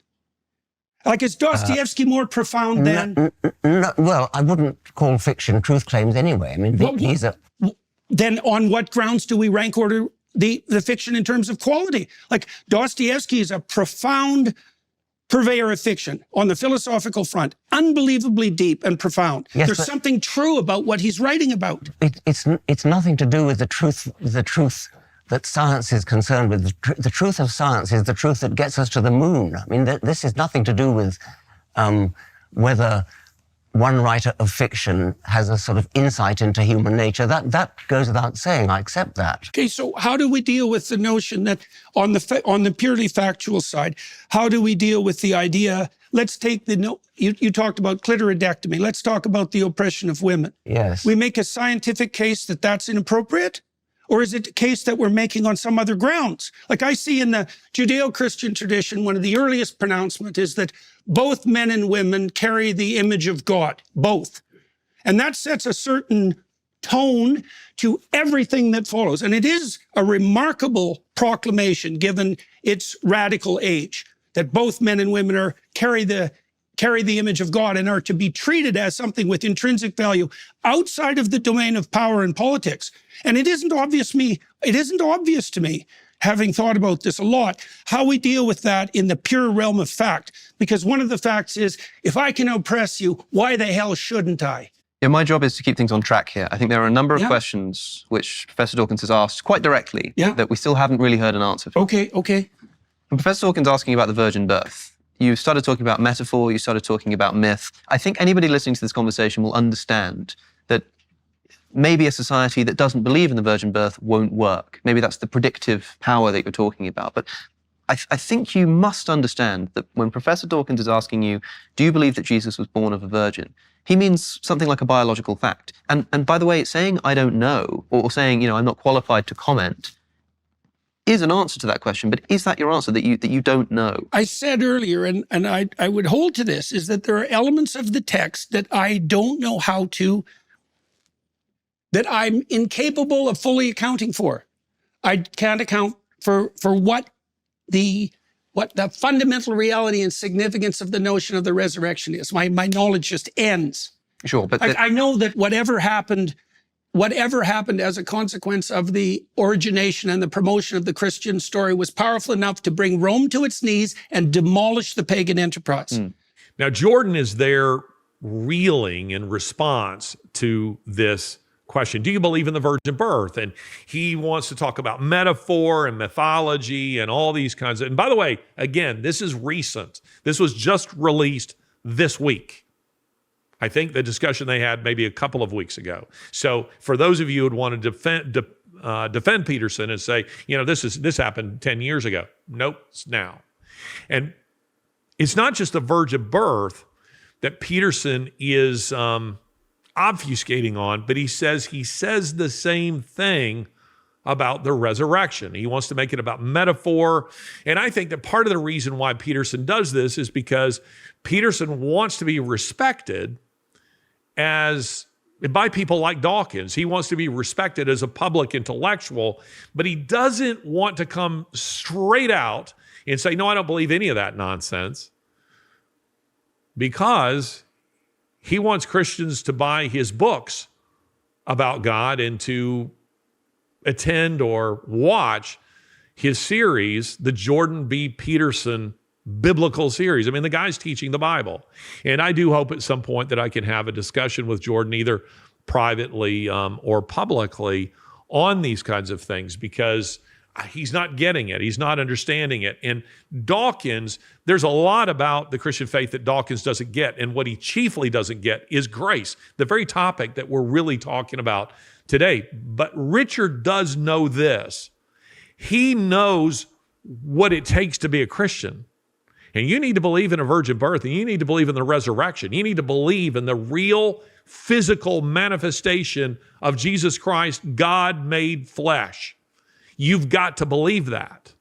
Speaker 6: Like, is Dostoevsky more profound than...
Speaker 5: No, well, I wouldn't call fiction truth claims anyway. I mean, these are...
Speaker 6: Then on what grounds do we rank order the fiction in terms of quality? Like, Dostoevsky is a profound purveyor of fiction on the philosophical front, unbelievably deep and profound.
Speaker 5: Yes,
Speaker 6: There's something true about what he's writing about.
Speaker 5: It's nothing to do with the truth that science is concerned with. The truth of science is the truth that gets us to the moon. I mean, this is nothing to do with whether one writer of fiction has a sort of insight into human nature. That goes without saying. I accept that.
Speaker 6: Okay, so how do we deal with the notion that on the purely factual side, how do we deal with the idea, let's take you talked about clitoridectomy, let's talk about the oppression of women.
Speaker 5: Yes.
Speaker 6: We make a scientific case that that's inappropriate? Or is it a case that we're making on some other grounds? Like I see in the Judeo-Christian tradition, one of the earliest pronouncements is that both men and women carry the image of God, both. And that sets a certain tone to everything that follows. And it is a remarkable proclamation given its radical age, that both men and women carry the image of God and are to be treated as something with intrinsic value outside of the domain of power and politics. And it isn't obvious to me, having thought about this a lot, how we deal with that in the pure realm of fact. Because one of the facts is, if I can oppress you, why the hell shouldn't I?
Speaker 7: Yeah, my job is to keep things on track here. I think there are a number of questions which Professor Dawkins has asked quite directly that we still haven't really heard an answer for.
Speaker 6: Okay.
Speaker 7: And Professor Dawkins asking about the virgin birth. You started talking about metaphor, you started talking about myth. I think anybody listening to this conversation will understand that maybe a society that doesn't believe in the virgin birth won't work. Maybe that's the predictive power that you're talking about. But I think you must understand that when Professor Dawkins is asking you, do you believe that Jesus was born of a virgin? He means something like a biological fact. And by the way, saying I don't know, or saying, I'm not qualified to comment, is an answer to that question, but is that your answer, that you don't know?
Speaker 6: I said earlier, and I would hold to this, is that there are elements of the text that I don't know that I'm incapable of fully accounting for. I can't account for what the fundamental reality and significance of the notion of the resurrection is. My knowledge just ends.
Speaker 7: Sure, but
Speaker 6: I know that whatever happened as a consequence of the origination and the promotion of the Christian story was powerful enough to bring Rome to its knees and demolish the pagan enterprise.
Speaker 1: Now, Jordan is there reeling in response to this question. Do you believe in the virgin birth? And he wants to talk about metaphor and mythology and all these kinds of... And by the way, again, this is recent. This was just released this week. I think the discussion they had maybe a couple of weeks ago. So for those of you who would want to defend Peterson and say, this happened 10 years ago. Nope, it's now. And it's not just the virgin birth that Peterson is obfuscating on, but he says the same thing about the resurrection. He wants to make it about metaphor. And I think that part of the reason why Peterson does this is because Peterson wants to be respected by people like Dawkins. He wants to be respected as a public intellectual, but he doesn't want to come straight out and say, no, I don't believe any of that nonsense, because he wants Christians to buy his books about God and to attend or watch his series, the Jordan B. Peterson biblical series. I mean, the guy's teaching the Bible. And I do hope at some point that I can have a discussion with Jordan, either privately or publicly, on these kinds of things, because he's not getting it. He's not understanding it. And Dawkins, there's a lot about the Christian faith that Dawkins doesn't get. And what he chiefly doesn't get is grace, the very topic that we're really talking about today. But Richard does know this. He knows what it takes to be a Christian. And you need to believe in a virgin birth, and you need to believe in the resurrection. You need to believe in the real physical manifestation of Jesus Christ, God made flesh. You've got to believe that.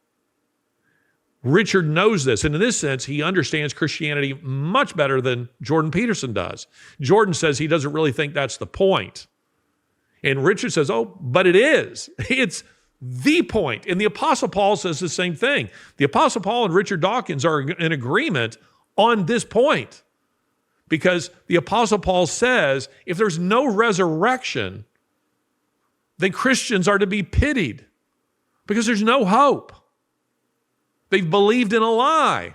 Speaker 1: Richard knows this, and in this sense, he understands Christianity much better than Jordan Peterson does. Jordan says he doesn't really think that's the point. And Richard says, oh, but it is. It's the point. And the Apostle Paul says the same thing. The Apostle Paul and Richard Dawkins are in agreement on this point, because the Apostle Paul says if there's no resurrection, then Christians are to be pitied, because there's no hope. They've believed in a lie.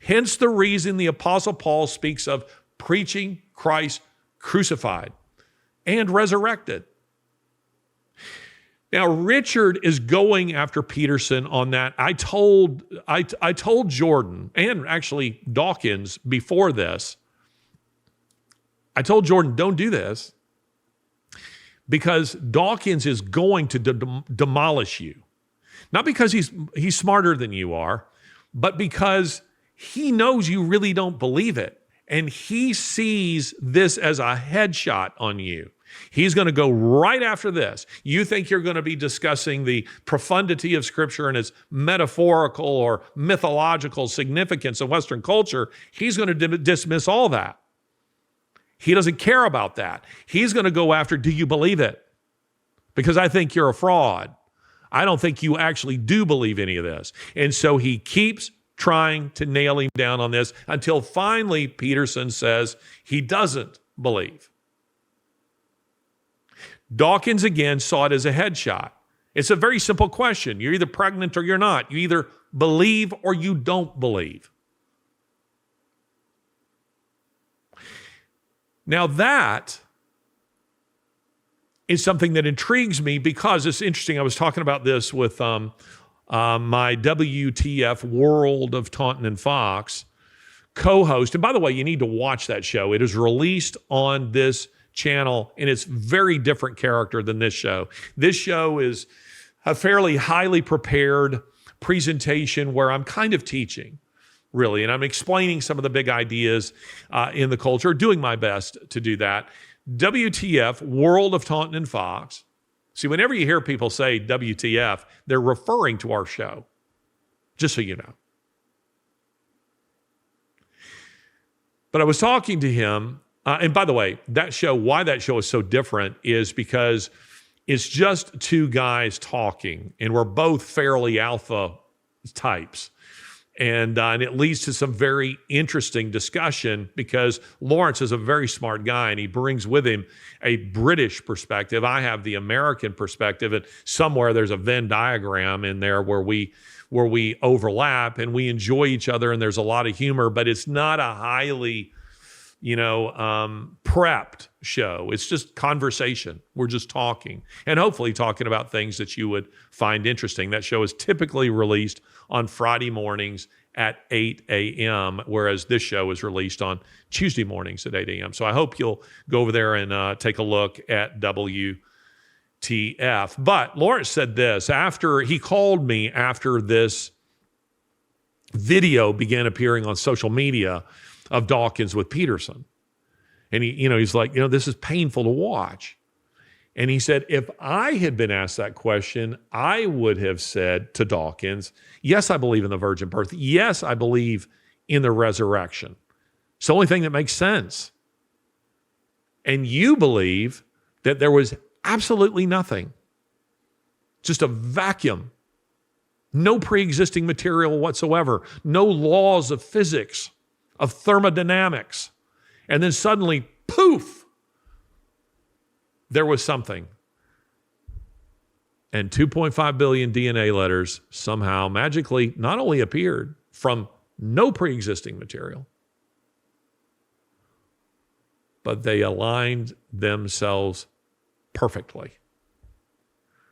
Speaker 1: Hence the reason the Apostle Paul speaks of preaching Christ crucified and resurrected. Now, Richard is going after Peterson on that. I told Jordan, and actually Dawkins before this, I told Jordan, don't do this, because Dawkins is going to demolish you. Not because he's smarter than you are, but because he knows you really don't believe it. And he sees this as a headshot on you. He's going to go right after this. You think you're going to be discussing the profundity of Scripture and its metaphorical or mythological significance in Western culture. He's going to dismiss all that. He doesn't care about that. He's going to go after, do you believe it? Because I think you're a fraud. I don't think you actually do believe any of this. And so he keeps trying to nail him down on this until finally Peterson says he doesn't believe. Dawkins again saw it as a headshot. It's a very simple question. You're either pregnant or you're not. You either believe or you don't believe. Now that is something that intrigues me, because it's interesting. I was talking about this with my WTF World of Taunton and Fox co-host. And by the way, you need to watch that show. It is released on this channel, and it's very different character than this show. This show is a fairly highly prepared presentation where I'm kind of teaching, really, and I'm explaining some of the big ideas in the culture, doing my best to do that. WTF, World of Taunton and Fox. See, whenever you hear people say WTF, they're referring to our show, just so you know. But I was talking to him, and by the way, that show, why that show is so different is because it's just two guys talking, and we're both fairly alpha types. And it leads to some very interesting discussion, because Lawrence is a very smart guy, and he brings with him a British perspective. I have the American perspective, and somewhere there's a Venn diagram in there where we overlap and we enjoy each other, and there's a lot of humor, but it's not a highly, prepped show. It's just conversation. We're just talking, and hopefully talking about things that you would find interesting. That show is typically released on Friday mornings at 8 a.m., whereas this show is released on Tuesday mornings at 8 a.m. So I hope you'll go over there and take a look at WTF. But Lawrence said this, after he called me after this video began appearing on social media of Dawkins with Peterson. And he's like, this is painful to watch. And he said, if I had been asked that question, I would have said to Dawkins, yes, I believe in the virgin birth. Yes, I believe in the resurrection. It's the only thing that makes sense. And you believe that there was absolutely nothing, just a vacuum, no pre-existing material whatsoever, no laws of physics, of thermodynamics. And then suddenly, poof, there was something. And 2.5 billion DNA letters somehow magically not only appeared from no pre-existing material. But they aligned themselves perfectly.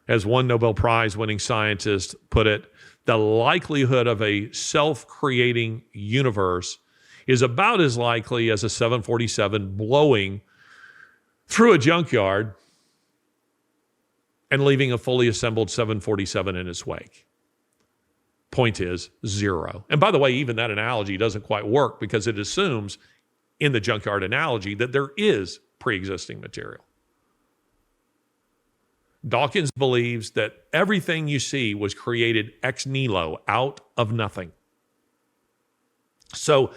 Speaker 1: As one Nobel Prize winning scientist put it, the likelihood of a self-creating universe is about as likely as a 747 blowing through a junkyard and leaving a fully assembled 747 in its wake. Point is, zero. And by the way, even that analogy doesn't quite work because it assumes, in the junkyard analogy, that there is pre-existing material. Dawkins believes that everything you see was created ex nihilo, out of nothing. So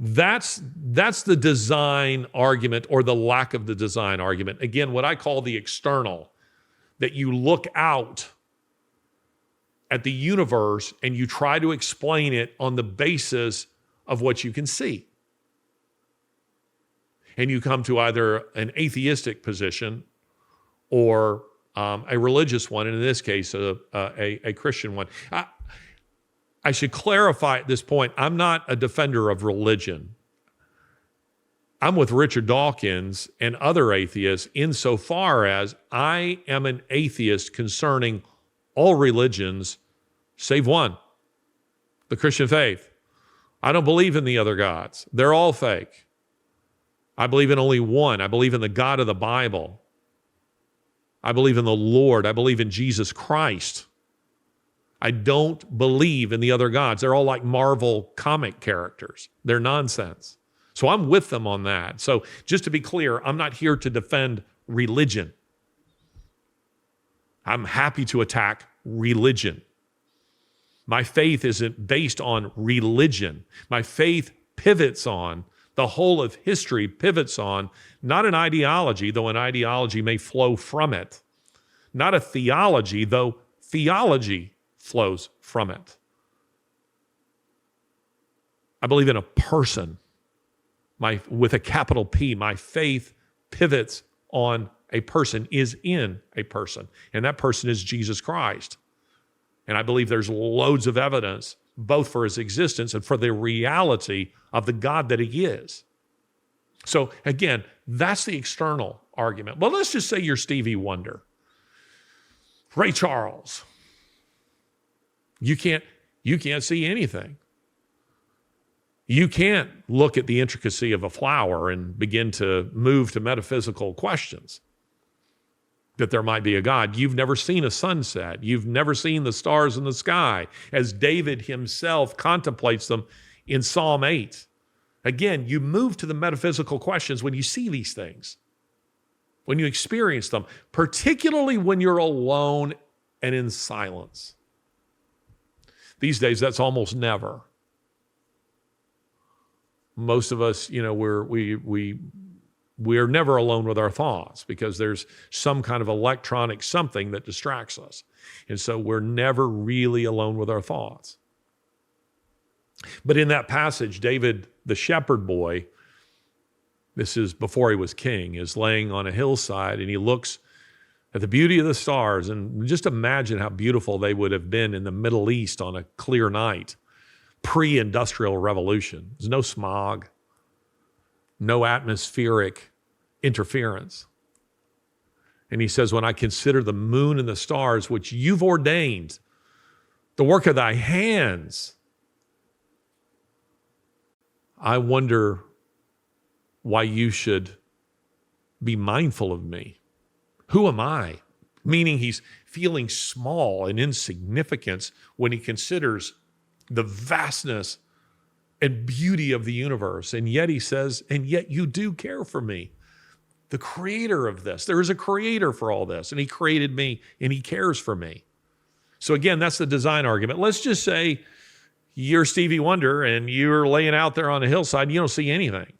Speaker 1: that's the design argument, or the lack of the design argument. Again, what I call the external, that you look out at the universe and you try to explain it on the basis of what you can see. And you come to either an atheistic position or a religious one, and in this case, a Christian one. I should clarify at this point, I'm not a defender of religion. I'm with Richard Dawkins and other atheists insofar as I am an atheist concerning all religions save one, the Christian faith. I don't believe in the other gods. They're all fake. I believe in only one. I believe in the God of the Bible. I believe in the Lord. I believe in Jesus Christ. I don't believe in the other gods. They're all like Marvel comic characters. They're nonsense. So I'm with them on that. So just to be clear, I'm not here to defend religion. I'm happy to attack religion. My faith isn't based on religion. My faith pivots on, the whole of history pivots on, not an ideology, though an ideology may flow from it. Not a theology, though theology flows from it. I believe in a person, with a capital P. My faith pivots on a person, is in a person, and that person is Jesus Christ. And I believe there's loads of evidence, both for his existence and for the reality of the God that he is. So again, that's the external argument. Well, let's just say you're Stevie Wonder, Ray Charles. You can't see anything. You can't look at the intricacy of a flower and begin to move to metaphysical questions that there might be a God. You've never seen a sunset. You've never seen the stars in the sky, as David himself contemplates them in Psalm 8. Again, you move to the metaphysical questions when you see these things, when you experience them, particularly when you're alone and in silence. These days, that's almost never. Most of us, we're never alone with our thoughts because there's some kind of electronic something that distracts us. And so we're never really alone with our thoughts. But in that passage, David, the shepherd boy, this is before he was king, is laying on a hillside and he looks at the beauty of the stars. And just imagine how beautiful they would have been in the Middle East on a clear night, pre-industrial revolution. There's no smog, no atmospheric interference. And he says, when I consider the moon and the stars, which you've ordained, the work of thy hands, I wonder why you should be mindful of me. Who am I? Meaning he's feeling small and insignificant when he considers the vastness and beauty of the universe. And yet he says, and yet you do care for me, the creator of this. There is a creator for all this, and he created me and he cares for me. So again, that's the design argument. Let's just say you're Stevie Wonder and you're laying out there on a hillside and you don't see anything.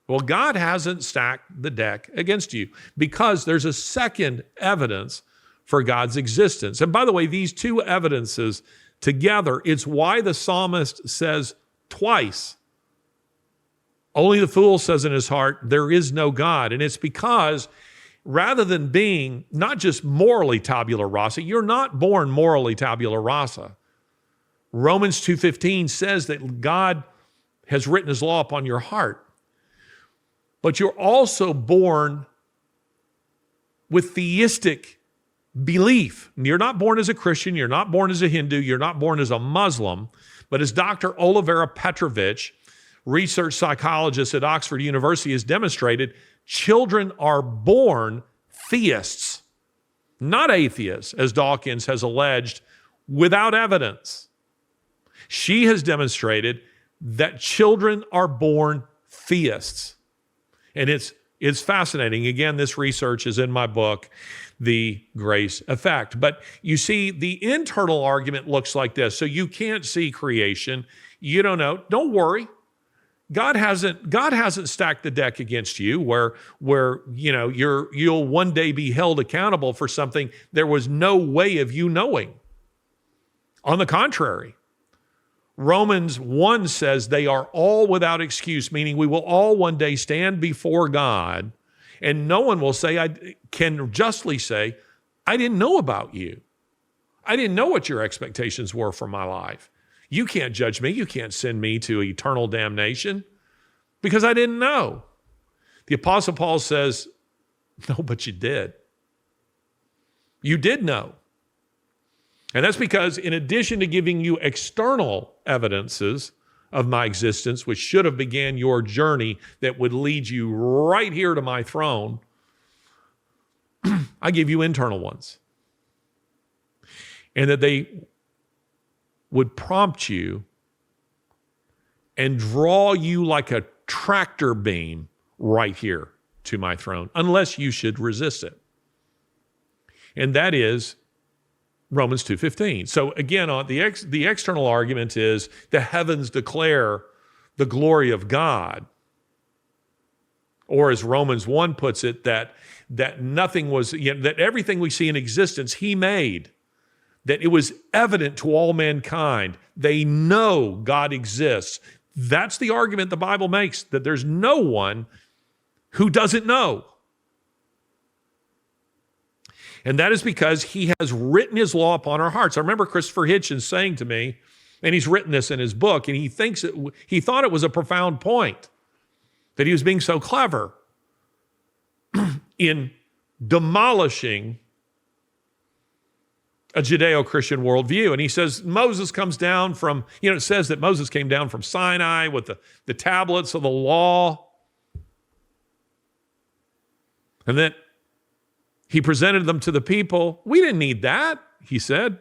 Speaker 1: Well, God hasn't stacked the deck against you because there's a second evidence for God's existence. And by the way, these two evidences together, it's why the psalmist says twice, only the fool says in his heart, there is no God. And it's because rather than being not just morally tabula rasa, you're not born morally tabula rasa. Romans 2:15 says that God has written his law upon your heart. But you're also born with theistic belief. You're not born as a Christian, you're not born as a Hindu, you're not born as a Muslim, but as Dr. Olivera Petrovich, research psychologist at Oxford University, has demonstrated, children are born theists, not atheists, as Dawkins has alleged, without evidence. She has demonstrated that children are born theists. And it's fascinating. Again, this research is in my book, The Grace Effect. But you see, the internal argument looks like this. So you can't see creation. You don't know. Don't worry. God hasn't stacked the deck against you where you'll one day be held accountable for something there was no way of you knowing. On the contrary, Romans 1 says they are all without excuse, meaning we will all one day stand before God, and no one will can justly say, I didn't know about you. I didn't know what your expectations were for my life. You can't judge me. You can't send me to eternal damnation because I didn't know. The Apostle Paul says, no, but you did. You did know. And that's because in addition to giving you external evidences of my existence, which should have began your journey that would lead you right here to my throne, I give you internal ones. And that they would prompt you and draw you like a tractor beam right here to my throne, unless you should resist it. And that is Romans 2:15. So again, the external argument is the heavens declare the glory of God. Or as Romans 1 puts it, that nothing was, that everything we see in existence, he made. That it was evident to all mankind. They know God exists. That's the argument the Bible makes, that there's no one who doesn't know. And that is because he has written his law upon our hearts. I remember Christopher Hitchens saying to me, and he's written this in his book, and he thought it was a profound point, that he was being so clever in demolishing a Judeo-Christian worldview. And he says Moses comes down from, it says that Moses came down from Sinai with the tablets of the law. And that he presented them to the people. We didn't need that, he said.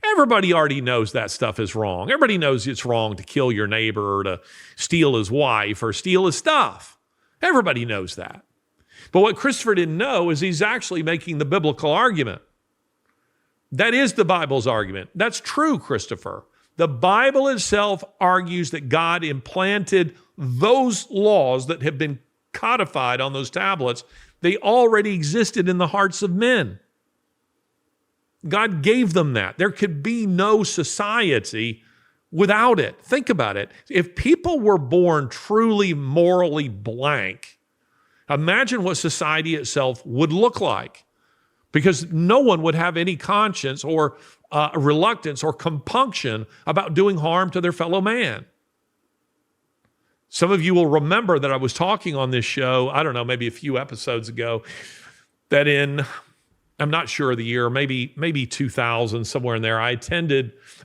Speaker 1: Everybody already knows that stuff is wrong. Everybody knows it's wrong to kill your neighbor or to steal his wife or steal his stuff. Everybody knows that. But what Christopher didn't know is he's actually making the biblical argument. That is the Bible's argument. That's true, Christopher. The Bible itself argues that God implanted those laws that have been codified on those tablets. They already existed in the hearts of men. God gave them that. There could be no society without it. Think about it. If people were born truly morally blank, imagine what society itself would look like. Because no one would have any conscience or reluctance or compunction about doing harm to their fellow man. Some of you will remember that I was talking on this show, I don't know, maybe a few episodes ago, that I'm not sure of the year, maybe 2000, somewhere in there, I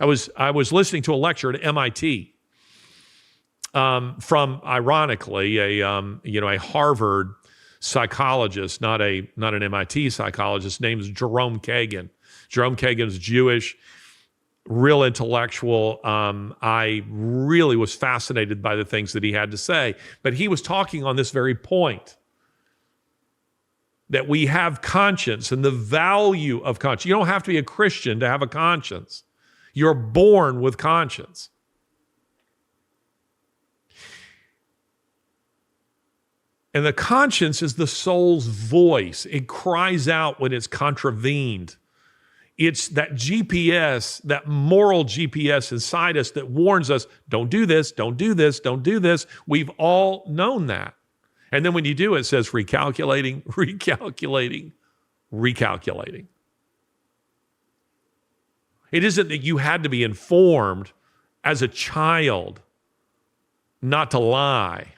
Speaker 1: was listening to a lecture at MIT from, ironically, a Harvard psychologist, not an MIT psychologist, named Jerome Kagan. Jerome Kagan's Jewish, real intellectual. I really was fascinated by the things that he had to say. But he was talking on this very point, that we have conscience and the value of conscience. You don't have to be a Christian to have a conscience. You're born with conscience. And the conscience is the soul's voice. It cries out when it's contravened. It's that GPS, that moral GPS inside us that warns us, don't do this, don't do this, don't do this. We've all known that. And then when you do, it says recalculating, recalculating, recalculating. It isn't that you had to be informed as a child not to lie,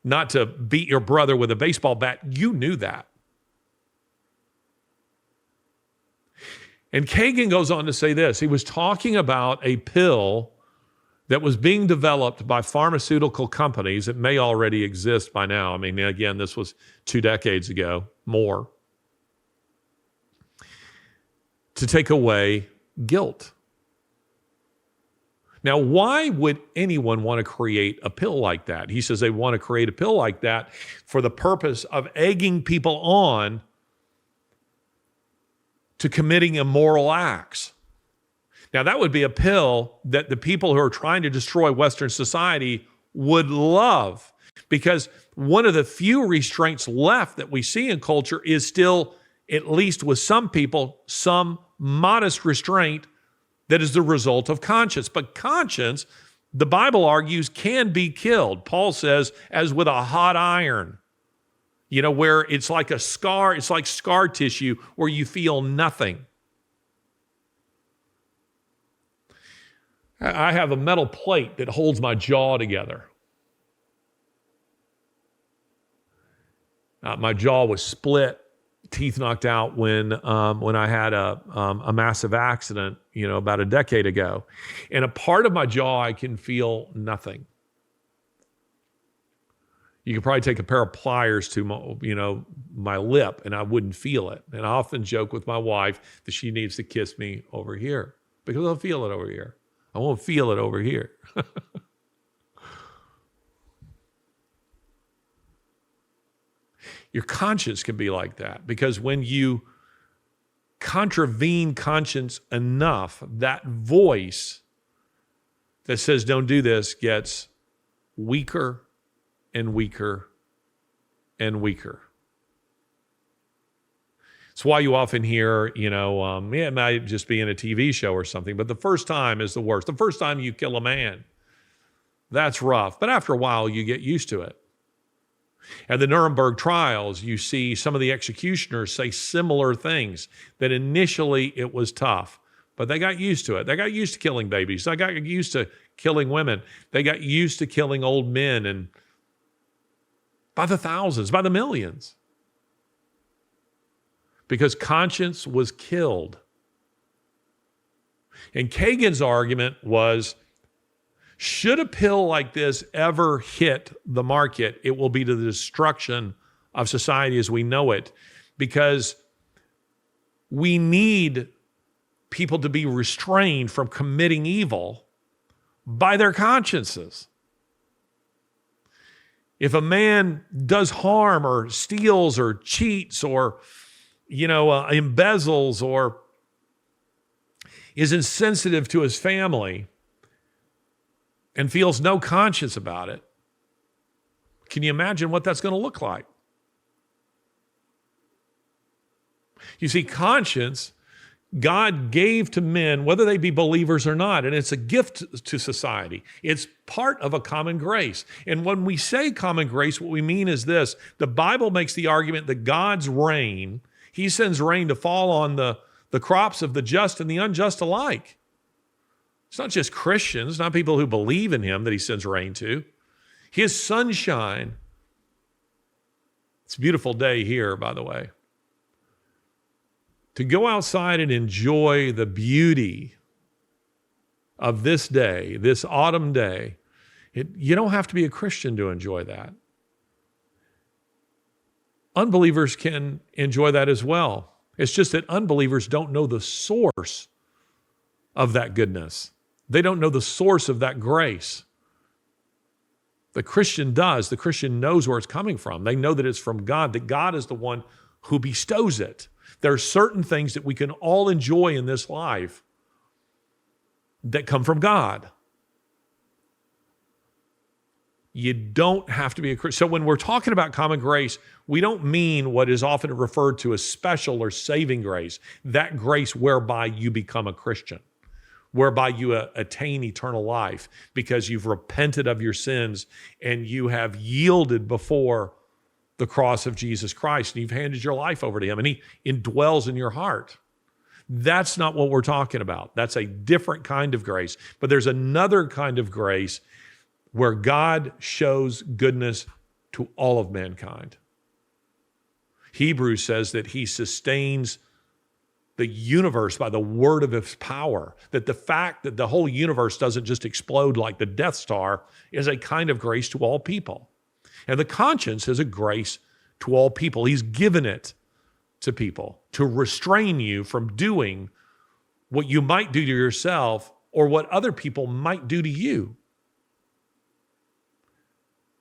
Speaker 1: not to beat your brother with a baseball bat. You knew that. And Kagan goes on to say this. He was talking about a pill that was being developed by pharmaceutical companies. It may already exist by now. I mean, again, this was 2 decades ago, more, to take away guilt. Now, why would anyone want to create a pill like that? He says they want to create a pill like that for the purpose of egging people on to committing immoral acts. Now, that would be a pill that the people who are trying to destroy Western society would love, because one of the few restraints left that we see in culture is still, at least with some people, some modest restraint that is the result of conscience. But conscience, the Bible argues, can be killed. Paul says, as with a hot iron. You know, where it's like a scar, it's like scar tissue where you feel nothing. I have a metal plate that holds my jaw together. My jaw was split, teeth knocked out when I had a massive accident, about a decade ago. And a part of my jaw, I can feel nothing. You could probably take a pair of pliers to my lip and I wouldn't feel it. And I often joke with my wife that she needs to kiss me over here because I'll feel it over here. I won't feel it over here. Your conscience can be like that, because when you contravene conscience enough, that voice that says don't do this gets weaker and weaker and weaker. It's why you often hear, it might just be in a TV show or something, but the first time is the worst. The first time you kill a man, that's rough. But after a while, you get used to it. At the Nuremberg trials, you see some of the executioners say similar things, that initially it was tough, but they got used to it. They got used to killing babies. They got used to killing women. They got used to killing old men, and by the thousands, by the millions. Because conscience was killed. And Kagan's argument was, should a pill like this ever hit the market, it will be to the destruction of society as we know it, because we need people to be restrained from committing evil by their consciences. If a man does harm or steals or cheats or, embezzles or is insensitive to his family and feels no conscience about it, can you imagine what that's going to look like? You see, conscience, God gave to men, whether they be believers or not, and it's a gift to society. It's part of a common grace. And when we say common grace, what we mean is this. The Bible makes the argument that God's rain, he sends rain to fall on the crops of the just and the unjust alike. It's not just Christians, not people who believe in him that he sends rain to. His sunshine. It's a beautiful day here, by the way. To go outside and enjoy the beauty of this day, this autumn day, you don't have to be a Christian to enjoy that. Unbelievers can enjoy that as well. It's just that unbelievers don't know the source of that goodness. They don't know the source of that grace. The Christian does. The Christian knows where it's coming from. They know that it's from God, that God is the one who bestows it. There are certain things that we can all enjoy in this life that come from God. You don't have to be a Christian. So when we're talking about common grace, we don't mean what is often referred to as special or saving grace, that grace whereby you become a Christian, whereby you attain eternal life because you've repented of your sins and you have yielded before the cross of Jesus Christ and you've handed your life over to him and he indwells in your heart. That's not what we're talking about. That's a different kind of grace. But there's another kind of grace where God shows goodness to all of mankind. Hebrews says that he sustains the universe by the word of his power, that the fact that the whole universe doesn't just explode like the Death Star is a kind of grace to all people. And the conscience is a grace to all people. He's given it to people to restrain you from doing what you might do to yourself or what other people might do to you.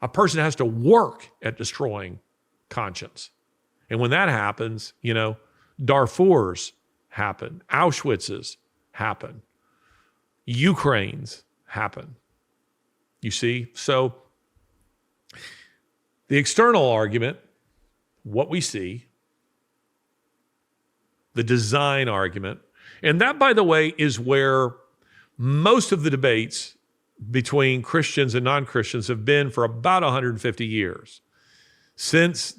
Speaker 1: A person has to work at destroying conscience. And when that happens, Darfur's happen, Auschwitz's happen, Ukraine's happen. You see? So the external argument, what we see, the design argument, and that, by the way, is where most of the debates between Christians and non-Christians have been for about 150 years, since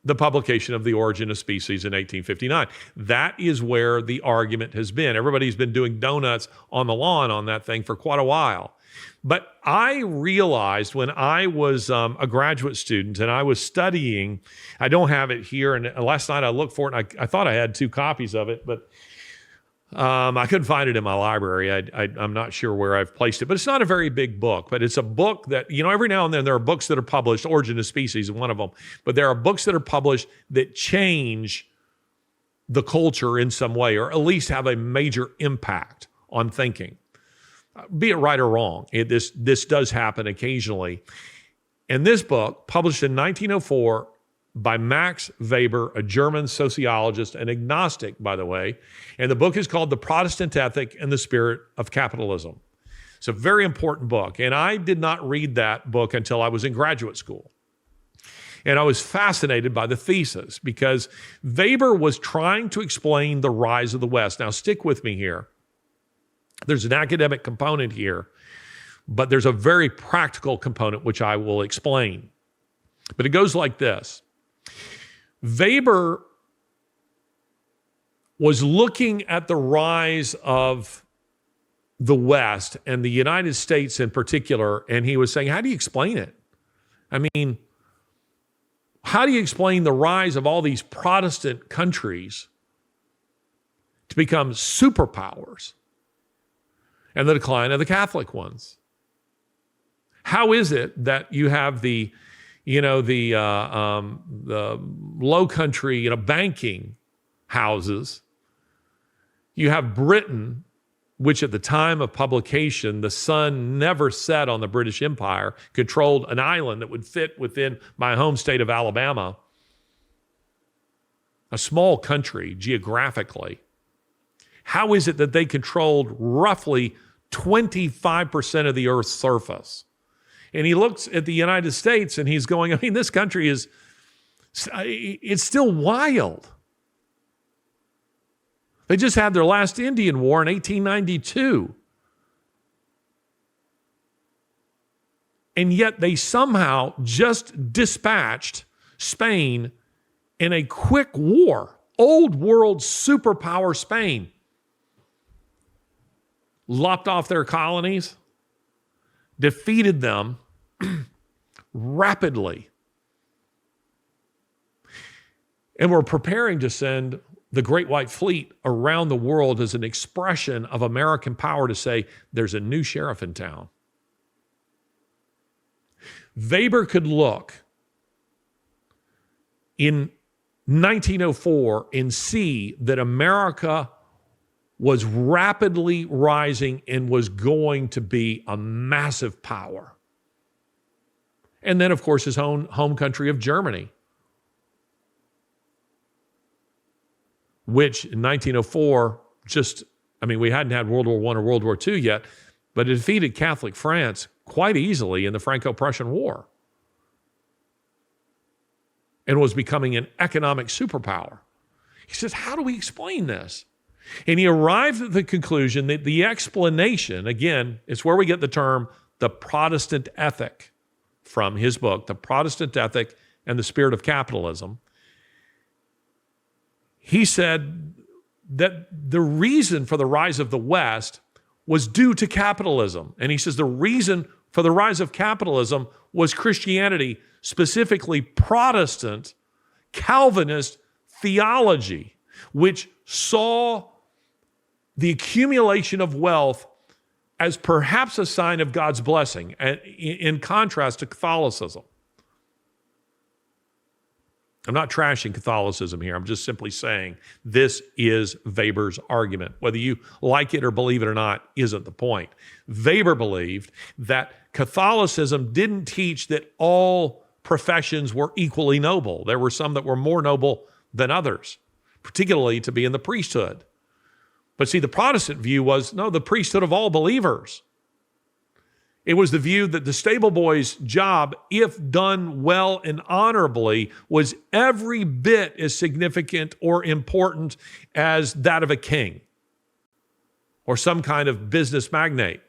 Speaker 1: the publication of The Origin of Species in 1859. That is where the argument has been. Everybody's been doing donuts on the lawn on that thing for quite a while. But I realized when I was a graduate student and I was studying, I don't have it here, and last night I looked for it, and I thought I had 2 copies of it, but I couldn't find it in my library. I'm not sure where I've placed it, but it's not a very big book. But it's a book that, every now and then there are books that are published. Origin of Species is one of them. But there are books that are published that change the culture in some way, or at least have a major impact on thinking. Be it right or wrong, this does happen occasionally. And this book, published in 1904, by Max Weber, a German sociologist, an agnostic, by the way. And the book is called The Protestant Ethic and the Spirit of Capitalism. It's a very important book. And I did not read that book until I was in graduate school. And I was fascinated by the thesis because Weber was trying to explain the rise of the West. Now, stick with me here. There's an academic component here, but there's a very practical component which I will explain. But it goes like this. Weber was looking at the rise of the West and the United States in particular, and he was saying, how do you explain it? I mean, how do you explain the rise of all these Protestant countries to become superpowers and the decline of the Catholic ones? How is it that you have the low country, banking houses? You have Britain, which at the time of publication, the sun never set on the British Empire, controlled an island that would fit within my home state of Alabama, a small country geographically. How is it that they controlled roughly 25% of the Earth's surface? And he looks at the United States and he's going, this country it's still wild. They just had their last Indian War in 1892. And yet they somehow just dispatched Spain in a quick war. Old world superpower Spain. Lopped off their colonies, defeated them rapidly. And we're preparing to send the Great White Fleet around the world as an expression of American power to say, there's a new sheriff in town. Weber could look in 1904 and see that America was rapidly rising and was going to be a massive power. And then, of course, his own home country of Germany, which in 1904 we hadn't had World War I or World War II yet, but it defeated Catholic France quite easily in the Franco-Prussian War and was becoming an economic superpower. He says, how do we explain this? And he arrived at the conclusion that the explanation, again, it's where we get the term the Protestant ethic from his book, The Protestant Ethic and the Spirit of Capitalism. He said that the reason for the rise of the West was due to capitalism. And he says the reason for the rise of capitalism was Christianity, specifically Protestant Calvinist theology, which saw the accumulation of wealth as perhaps a sign of God's blessing, in contrast to Catholicism. I'm not trashing Catholicism here. I'm just simply saying this is Weber's argument. Whether you like it or believe it or not isn't the point. Weber believed that Catholicism didn't teach that all professions were equally noble. There were some that were more noble than others, particularly to be in the priesthood. But see, the Protestant view was, no, the priesthood of all believers. It was the view that the stable boy's job, if done well and honorably, was every bit as significant or important as that of a king or some kind of business magnate.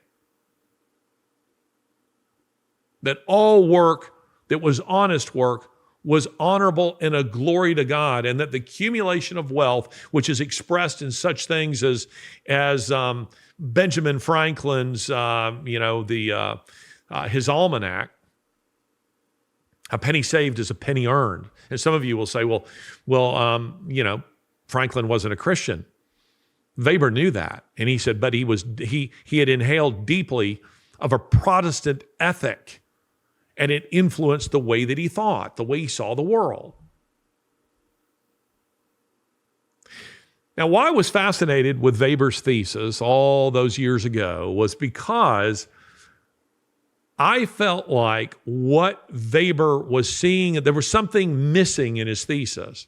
Speaker 1: That all work that was honest work was honorable and a glory to God, and that the accumulation of wealth, which is expressed in such things as Benjamin Franklin's, his almanac, a penny saved is a penny earned. And some of you will say, Franklin wasn't a Christian. Weber knew that, and he said, but he had inhaled deeply of a Protestant ethic. And it influenced the way that he thought, the way he saw the world. Now, why I was fascinated with Weber's thesis all those years ago was because I felt like what Weber was seeing, there was something missing in his thesis.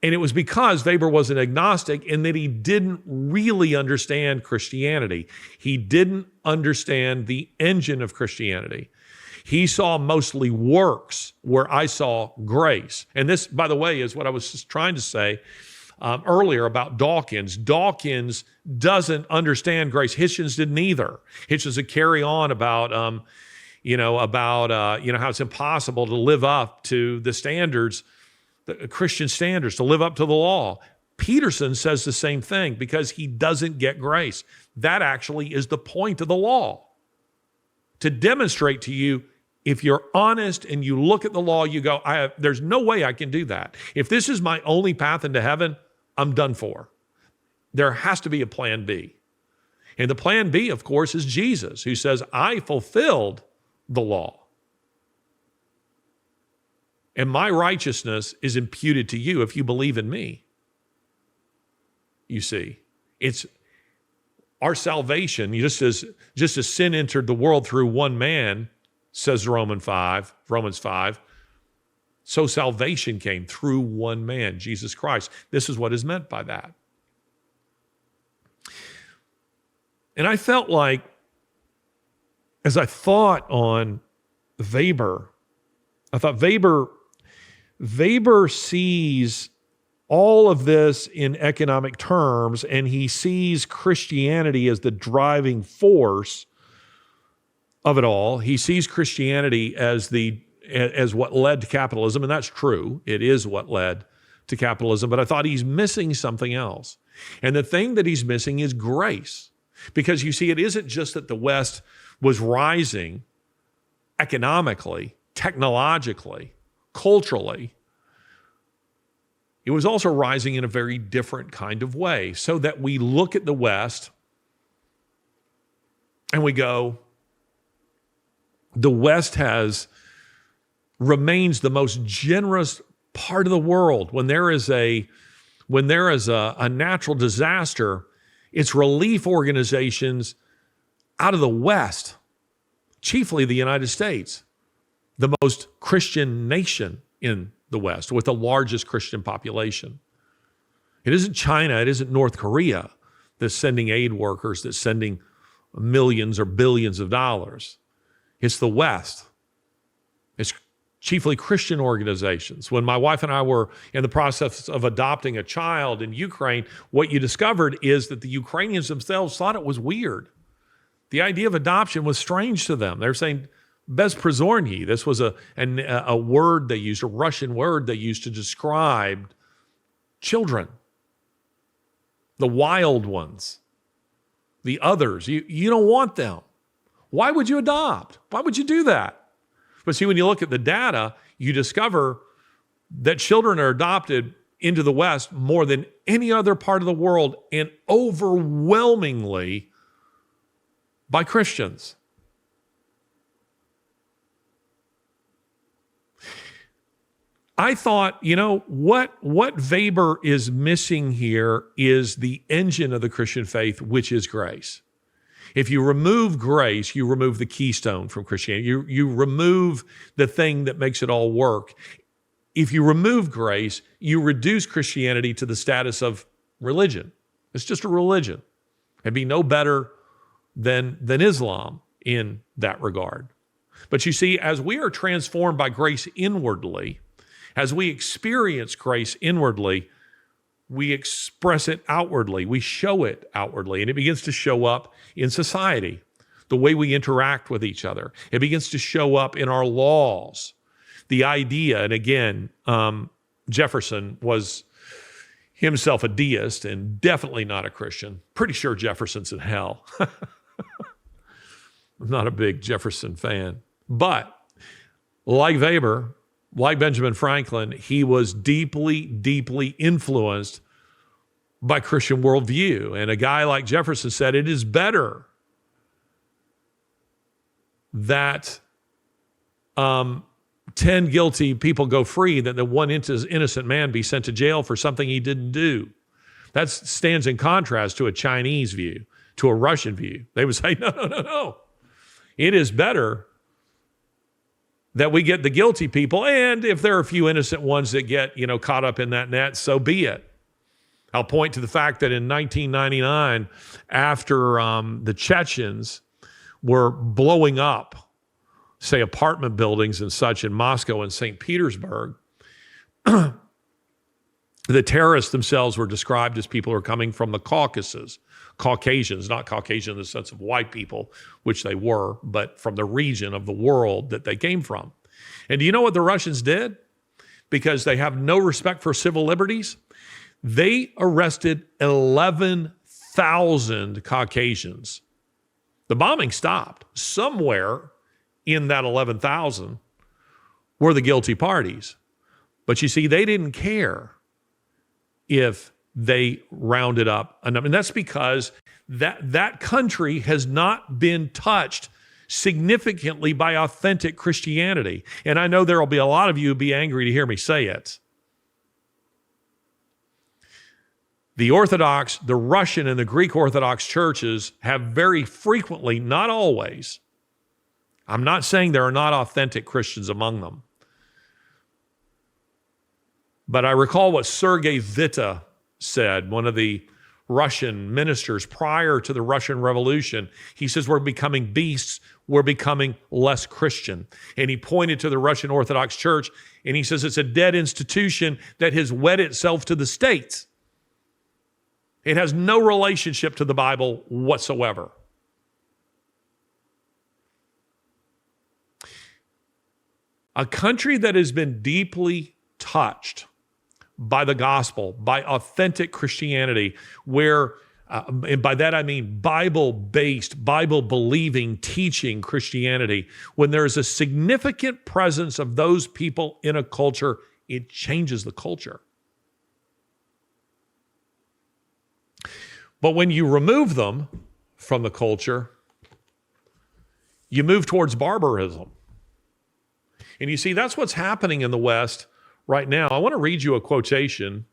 Speaker 1: And it was because Weber was an agnostic in that he didn't really understand Christianity. He didn't understand the engine of Christianity. He saw mostly works where I saw grace. And this, by the way, is what I was just trying to say earlier about Dawkins. Dawkins doesn't understand grace. Hitchens didn't either. Hitchens would carry on about how it's impossible to live up to the standards, the Christian standards, to live up to the law. Peterson says the same thing because he doesn't get grace. That actually is the point of the law. To demonstrate to you, if you're honest and you look at the law, you go, there's no way I can do that. If this is my only path into heaven, I'm done for. There has to be a plan B. And the plan B, of course, is Jesus, who says, I fulfilled the law. And my righteousness is imputed to you if you believe in me. You see, it's our salvation, just as sin entered the world through one man, says Romans 5, so salvation came through one man, Jesus Christ. This is what is meant by that. And I felt like, as I thought on Weber, I thought Weber sees all of this in economic terms, and he sees Christianity as the driving force of it all. He sees Christianity as what led to capitalism, and that's true. It is what led to capitalism, but I thought he's missing something else. And the thing that he's missing is grace. Because you see, it isn't just that the West was rising economically, technologically, culturally. It was also rising in a very different kind of way, so that we look at the West and we go, the West remains the most generous part of the world. When there is a natural disaster, it's relief organizations out of the West, chiefly the United States, the most Christian nation in the West, with the largest Christian population. It isn't China, it isn't North Korea that's sending aid workers, that's sending millions or billions of dollars. It's the West. It's chiefly Christian organizations. When my wife and I were in the process of adopting a child in Ukraine, what you discovered is that the Ukrainians themselves thought it was weird. The idea of adoption was strange to them. They're saying, bezprizorny. This was a word they used, a Russian word they used to describe children. the wild ones, the others. You don't want them. Why would you adopt? Why would you do that? But see, when you look at the data, you discover that children are adopted into the West more than any other part of the world, and overwhelmingly by Christians. I thought, what Weber is missing here is the engine of the Christian faith, which is grace. If you remove grace, you remove the keystone from Christianity. You remove the thing that makes it all work. If you remove grace, you reduce Christianity to the status of religion. It's just a religion. It'd be no better than Islam in that regard. But you see, as we are transformed by grace inwardly, as we experience grace inwardly, we express it outwardly. We show it outwardly, and it begins to show up in society, the way we interact with each other. It begins to show up in our laws. The idea, and again, Jefferson was himself a deist and definitely not a Christian. Pretty sure Jefferson's in hell. I'm not a big Jefferson fan. But like Weber, like Benjamin Franklin, he was deeply, deeply influenced by Christian worldview. And a guy like Jefferson said, it is better that 10 guilty people go free than that one innocent man be sent to jail for something he didn't do. That stands in contrast to a Chinese view, to a Russian view. They would say, no. It is better that we get the guilty people, and if there are a few innocent ones that get, caught up in that net, so be it. I'll point to the fact that in 1999, after the Chechens were blowing up, say, apartment buildings and such in Moscow and St. Petersburg, the terrorists themselves were described as people who are coming from the Caucasus, Caucasians, not Caucasian in the sense of white people, which they were, but from the region of the world that they came from. And do you know what the Russians did? Because they have no respect for civil liberties, they arrested 11,000 Caucasians. The bombing stopped. Somewhere in that 11,000 were the guilty parties. But you see, they didn't care if they rounded up a number. And that's because that country has not been touched significantly by authentic Christianity. And I know there will be a lot of you who be angry to hear me say it. The Orthodox, the Russian and the Greek Orthodox churches have very frequently, not always, I'm not saying there are not authentic Christians among them, but I recall what Sergei Witte said, one of the Russian ministers prior to the Russian Revolution. He says, we're becoming beasts, we're becoming less Christian. And he pointed to the Russian Orthodox Church, and he says it's a dead institution that has wed itself to the states. It has no relationship to the Bible whatsoever. A country that has been deeply touched by the gospel, by authentic Christianity, where, and by that I mean Bible-based, Bible-believing, teaching Christianity, when there is a significant presence of those people in a culture, it changes the culture. But when you remove them from the culture, you move towards barbarism. And you see, that's what's happening in the West right now. I want to read you a quotation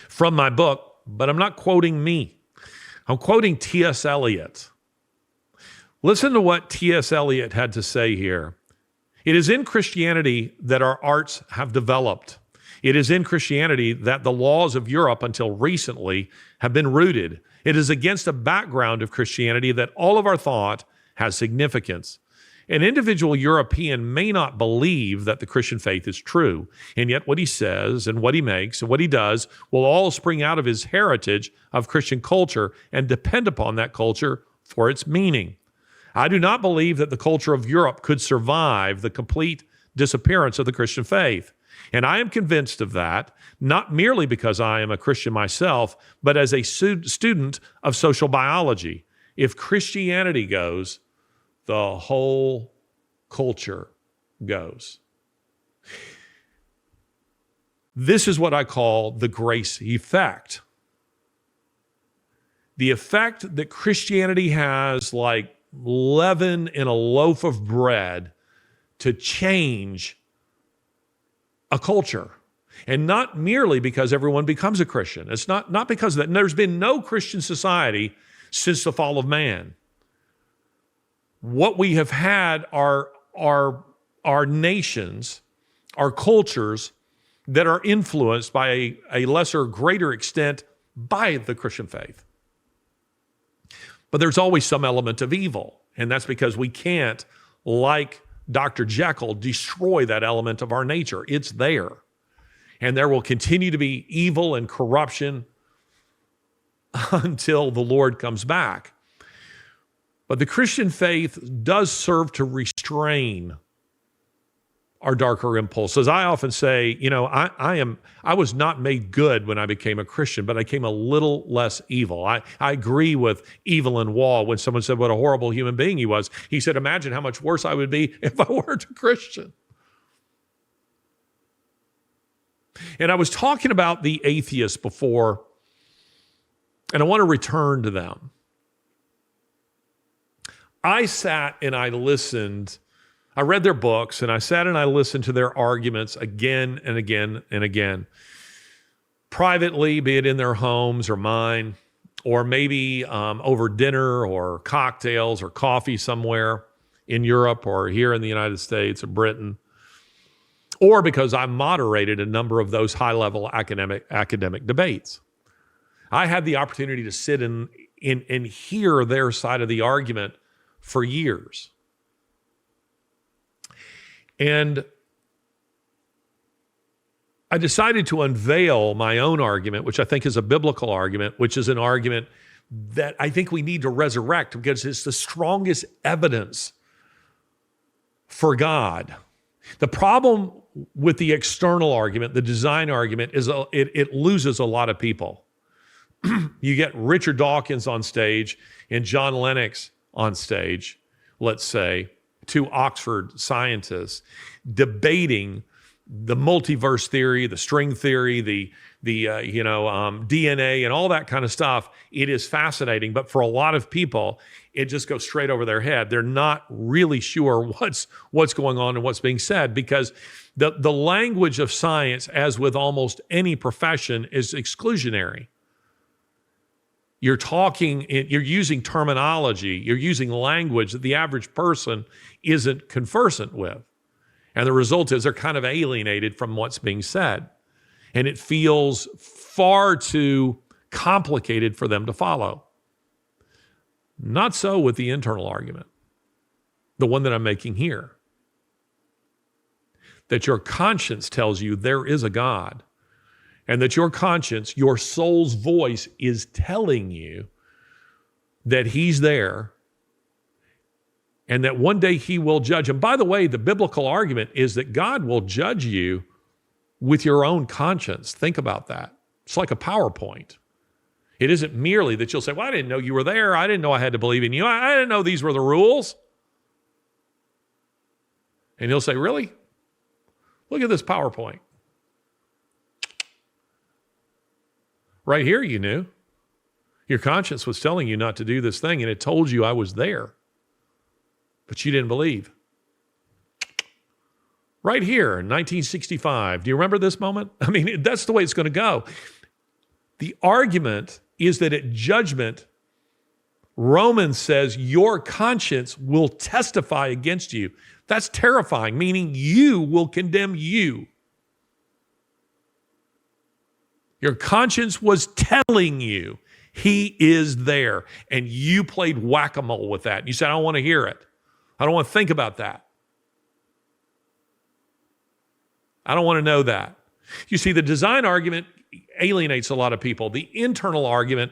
Speaker 1: from my book, but I'm not quoting me. I'm quoting T.S. Eliot. Listen to what T.S. Eliot had to say here. It is in Christianity that our arts have developed. It is in Christianity that the laws of Europe until recently have been rooted. It is against a background of Christianity that all of our thought has significance. An individual European may not believe that the Christian faith is true, and yet what he says and what he makes and what he does will all spring out of his heritage of Christian culture and depend upon that culture for its meaning. I do not believe that the culture of Europe could survive the complete disappearance of the Christian faith. And I am convinced of that, not merely because I am a Christian myself, but as a student of social biology. If Christianity goes, the whole culture goes. This is what I call the grace effect. The effect that Christianity has, like leaven in a loaf of bread, to change a culture. And not merely because everyone becomes a Christian. It's not because of that. And there's been no Christian society since the fall of man. What we have had are nations, our cultures that are influenced by a lesser, greater extent by the Christian faith. But there's always some element of evil. And that's because we can't, like Dr. Jekyll, destroy that element of our nature. It's there. And there will continue to be evil and corruption until the Lord comes back. But the Christian faith does serve to restrain our darker impulses. I often say, I was not made good when I became a Christian, but I became a little less evil. I agree with Evelyn Waugh when someone said what a horrible human being he was. He said, imagine how much worse I would be if I weren't a Christian. And I was talking about the atheists before, and I want to return to them. I sat and I listened. I read their books, and I sat and I listened to their arguments again and again and again. Privately, be it in their homes or mine, or maybe over dinner or cocktails or coffee somewhere in Europe or here in the United States or Britain, or because I moderated a number of those high-level academic debates. I had the opportunity to sit and hear their side of the argument for years. And I decided to unveil my own argument, which I think is a biblical argument, which is an argument that I think we need to resurrect because it's the strongest evidence for God. The problem with the external argument, the design argument, is it loses a lot of people. You get Richard Dawkins on stage and John Lennox on stage, let's say, two Oxford scientists debating the multiverse theory, the string theory, the DNA and all that kind of stuff. It is fascinating, but for a lot of people, it just goes straight over their head. They're not really sure what's going on and what's being said because the language of science, as with almost any profession, is exclusionary. You're using terminology, you're using language that the average person isn't conversant with. And the result is they're kind of alienated from what's being said. And it feels far too complicated for them to follow. Not so with the internal argument, the one that I'm making here. That your conscience tells you there is a God. And that your conscience, your soul's voice, is telling you that he's there and that one day he will judge. And by the way, the biblical argument is that God will judge you with your own conscience. Think about that. It's like a PowerPoint. It isn't merely that you'll say, well, I didn't know you were there. I didn't know I had to believe in you. I didn't know these were the rules. And he'll say, really? Look at this PowerPoint. Right here, you knew. Your conscience was telling you not to do this thing, and it told you I was there. But you didn't believe. Right here in 1965. Do you remember this moment? I mean, that's the way it's going to go. The argument is that at judgment, Romans says your conscience will testify against you. That's terrifying, meaning you will condemn you. Your conscience was telling you he is there, and you played whack-a-mole with that. You said, I don't want to hear it. I don't want to think about that. I don't want to know that. You see, the design argument alienates a lot of people. The internal argument,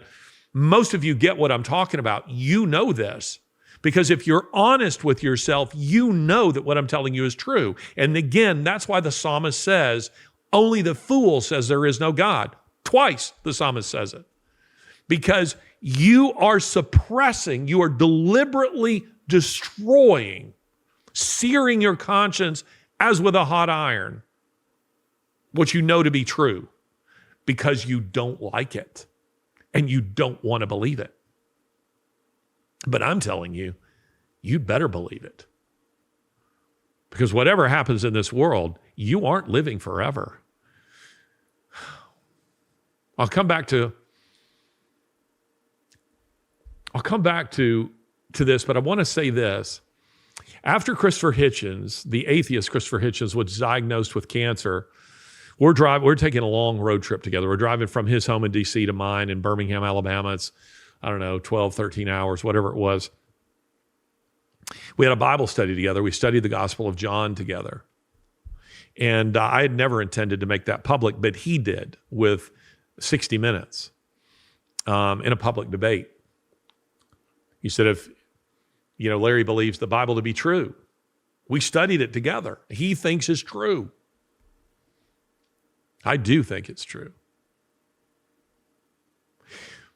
Speaker 1: most of you get what I'm talking about. You know this. Because if you're honest with yourself, you know that what I'm telling you is true. And again, that's why the psalmist says, only the fool says there is no God. Twice the psalmist says it. Because you are suppressing, you are deliberately destroying, searing your conscience as with a hot iron, what you know to be true, because you don't like it and you don't want to believe it. But I'm telling you, you'd better believe it. Because whatever happens in this world, you aren't living forever. I'll come back to this, but I want to say this. After Christopher Hitchens, the atheist Christopher Hitchens, was diagnosed with cancer, we're taking a long road trip together. We're driving from his home in D.C. to mine in Birmingham, Alabama. It's, 12, 13 hours, whatever it was. We had a Bible study together. We studied the Gospel of John together. And I had never intended to make that public, but he did with 60 Minutes in a public debate. He said, if, Larry believes the Bible to be true, we studied it together. He thinks it's true. I do think it's true.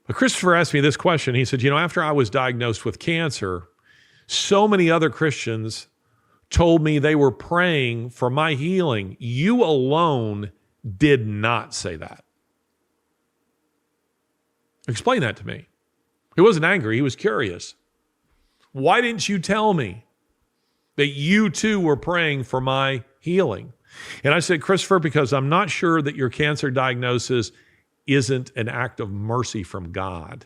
Speaker 1: But Christopher asked me this question. He said, after I was diagnosed with cancer, so many other Christians told me they were praying for my healing. You alone did not say that. Explain that to me. He wasn't angry. He was curious. Why didn't you tell me that you too were praying for my healing? And I said, Christopher, because I'm not sure that your cancer diagnosis isn't an act of mercy from God.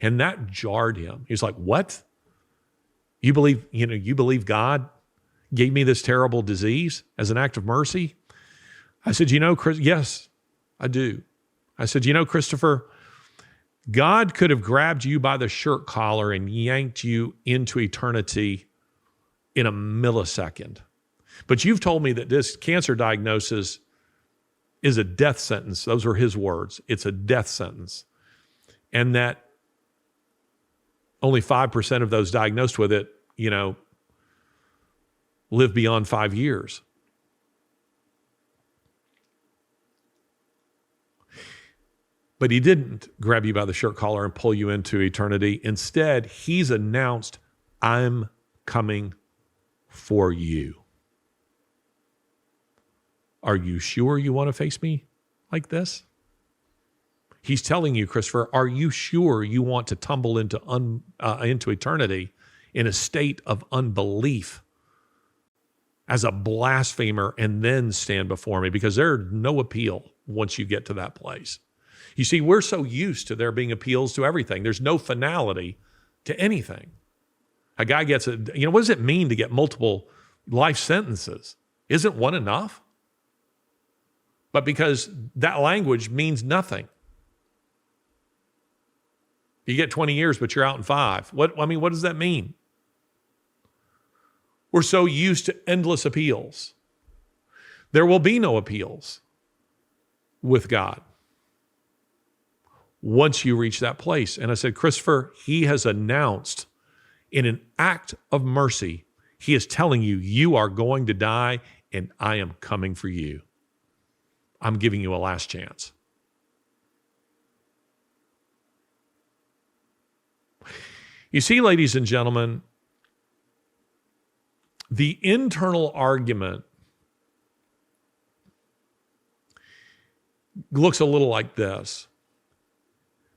Speaker 1: And that jarred him. He was like, what? You believe God gave me this terrible disease as an act of mercy? I said, Chris, yes, I do. I said, Christopher, God could have grabbed you by the shirt collar and yanked you into eternity in a millisecond. But you've told me that this cancer diagnosis is a death sentence. Those were his words. It's a death sentence. And that only 5% of those diagnosed with it, live beyond 5 years. But he didn't grab you by the shirt collar and pull you into eternity. Instead, he's announced, I'm coming for you. Are you sure you want to face me like this? He's telling you, Christopher, are you sure you want to tumble into eternity in a state of unbelief as a blasphemer and then stand before me? Because there's no appeal once you get to that place. You see, we're so used to there being appeals to everything. There's no finality to anything. A guy gets what does it mean to get multiple life sentences? Isn't one enough? But because that language means nothing. You get 20 years, but you're out in 5. What does that mean? We're so used to endless appeals. There will be no appeals with God once you reach that place. And I said, Christopher, he has announced in an act of mercy, he is telling you, you are going to die and I am coming for you. I'm giving you a last chance. You see, ladies and gentlemen, the internal argument looks a little like this: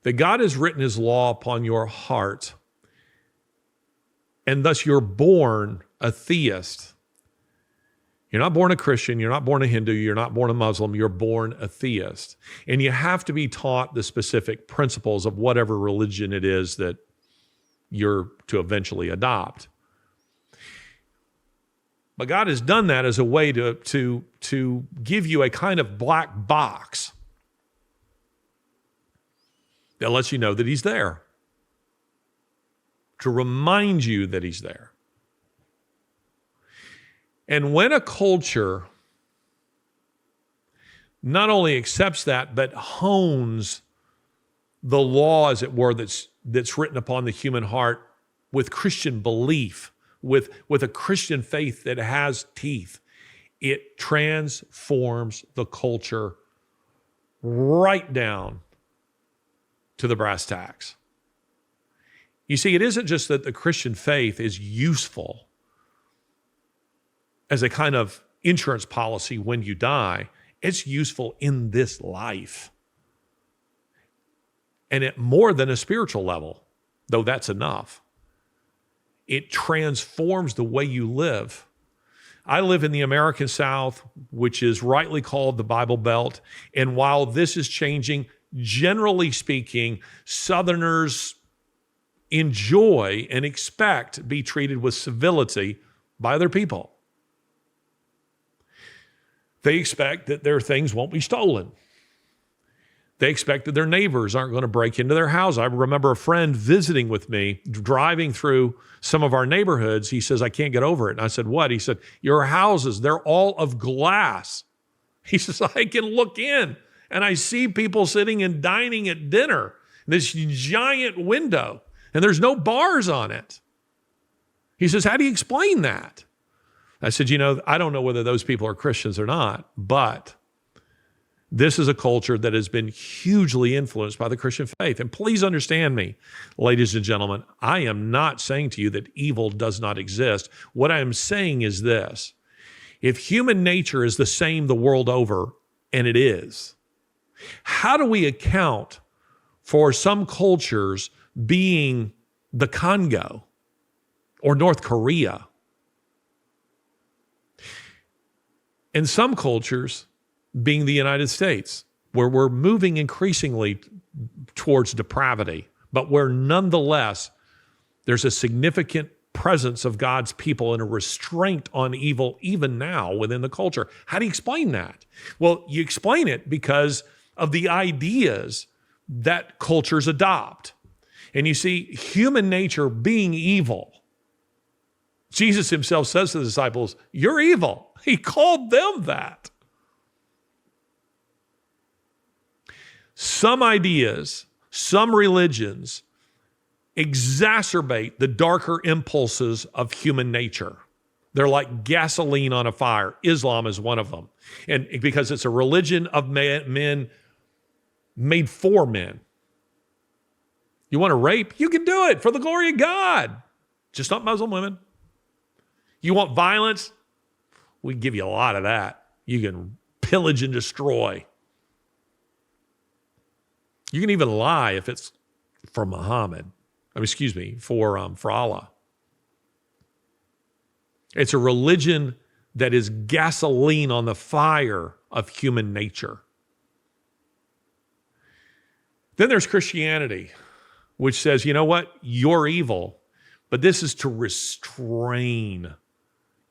Speaker 1: that God has written his law upon your heart, and thus you're born a theist. You're not born a Christian, you're not born a Hindu, you're not born a Muslim, you're born a theist. And you have to be taught the specific principles of whatever religion it is that you're to eventually adopt. But God has done that as a way to give you a kind of black box that lets you know that he's there, to remind you that he's there. And when a culture not only accepts that, but hones the law, as it were, that's written upon the human heart with Christian belief, with a Christian faith that has teeth, it transforms the culture right down to the brass tacks. You see, it isn't just that the Christian faith is useful as a kind of insurance policy when you die. It's useful in this life. And at more than a spiritual level, though that's enough. It transforms the way you live. I live in the American South, which is rightly called the Bible Belt. And while this is changing, generally speaking, Southerners enjoy and expect to be treated with civility by their people. They expect that their things won't be stolen. They expect that their neighbors aren't going to break into their house. I remember a friend visiting with me, driving through some of our neighborhoods. He says, I can't get over it. And I said, what? He said, your houses, they're all of glass. He says, I can look in and I see people sitting and dining at dinner, this giant window, and there's no bars on it. He says, how do you explain that? I said, I don't know whether those people are Christians or not, but this is a culture that has been hugely influenced by the Christian faith. And please understand me, ladies and gentlemen, I am not saying to you that evil does not exist. What I am saying is this: if human nature is the same the world over, and it is, how do we account for some cultures being the Congo or North Korea? And some cultures being the United States, where we're moving increasingly towards depravity, but where nonetheless there's a significant presence of God's people and a restraint on evil even now within the culture. How do you explain that? Well, you explain it because of the ideas that cultures adopt. And you see, human nature being evil, Jesus himself says to the disciples, you're evil. He called them that. Some ideas, some religions exacerbate the darker impulses of human nature. They're like gasoline on a fire. Islam is one of them. And because it's a religion of men made for men. You want to rape? You can do it for the glory of God. Just not Muslim women. You want violence? We give you a lot of that. You can pillage and destroy. You can even lie if it's for Muhammad. For Allah. It's a religion that is gasoline on the fire of human nature. Then there's Christianity, which says, you know what? You're evil, but this is to restrain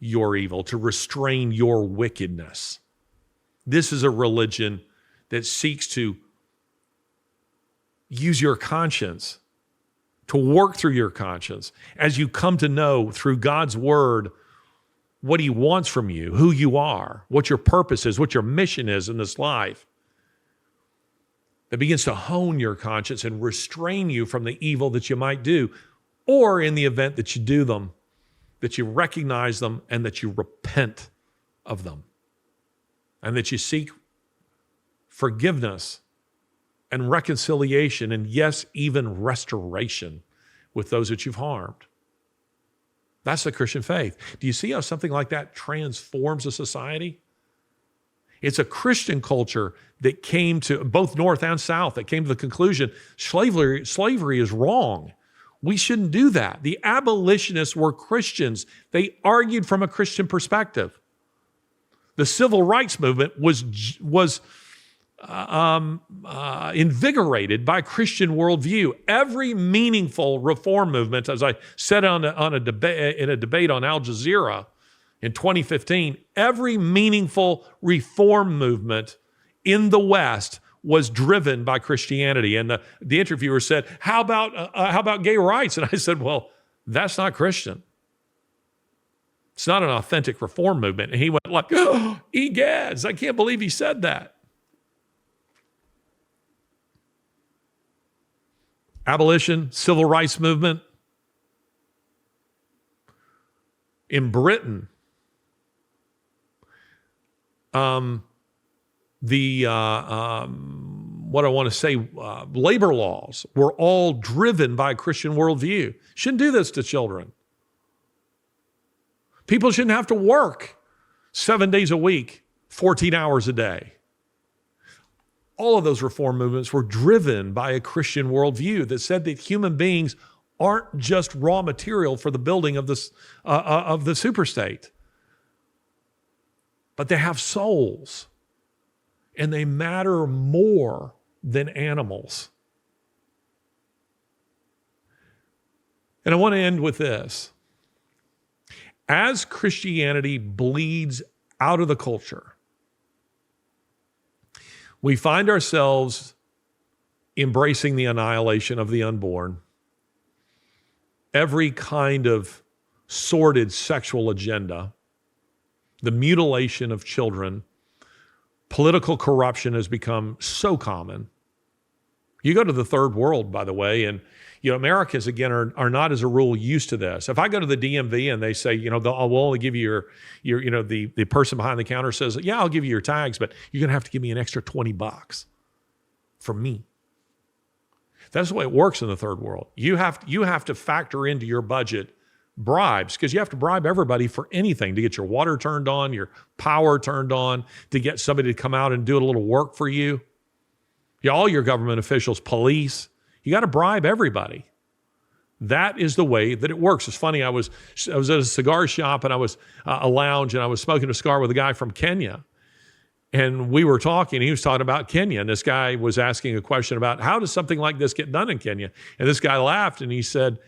Speaker 1: your evil, to restrain your wickedness. This is a religion that seeks to use your conscience, to work through your conscience as you come to know through God's word what he wants from you, who you are, what your purpose is, what your mission is in this life. That begins to hone your conscience and restrain you from the evil that you might do, or in the event that you do them, that you recognize them and that you repent of them, and that you seek forgiveness and reconciliation, and yes, even restoration with those that you've harmed. That's the Christian faith. Do you see how something like that transforms a society? It's a Christian culture that came to, both North and South, that came to the conclusion, slavery is wrong. We shouldn't do that. The abolitionists were Christians. They argued from a Christian perspective. The civil rights movement was invigorated by Christian worldview. Every meaningful reform movement, as I said in a debate on Al Jazeera in 2015, every meaningful reform movement in the West was driven by Christianity. And the interviewer said, how about gay rights? And I said, well, that's not Christian. It's not an authentic reform movement. And he went like, oh, egads, I can't believe he said that. Abolition, civil rights movement, In Britain, labor laws were all driven by a Christian worldview. Shouldn't do this to children. People shouldn't have to work 7 days a week, 14 hours a day. All of those reform movements were driven by a Christian worldview that said that human beings aren't just raw material for the building of the superstate, but they have souls, and they matter more than animals. And I want to end with this. As Christianity bleeds out of the culture, we find ourselves embracing the annihilation of the unborn, every kind of sordid sexual agenda, the mutilation of children. Political corruption has become so common. You go to the third world, by the way, and Americans, again, are not as a rule used to this. If I go to the DMV and they say, we'll only give you the person behind the counter says, yeah, I'll give you your tags, but you're going to have to give me an extra $20 for me. That's the way it works in the third world. You have to factor into your budget bribes, because you have to bribe everybody for anything, to get your water turned on, your power turned on, to get somebody to come out and do a little work for you. All your government officials, police, you got to bribe everybody. That is the way that it works. It's funny, I was at a cigar shop, and I was a lounge, and I was smoking a cigar with a guy from Kenya. And we were talking, he was talking about Kenya, and this guy was asking a question about how does something like this get done in Kenya? And this guy laughed, and he said,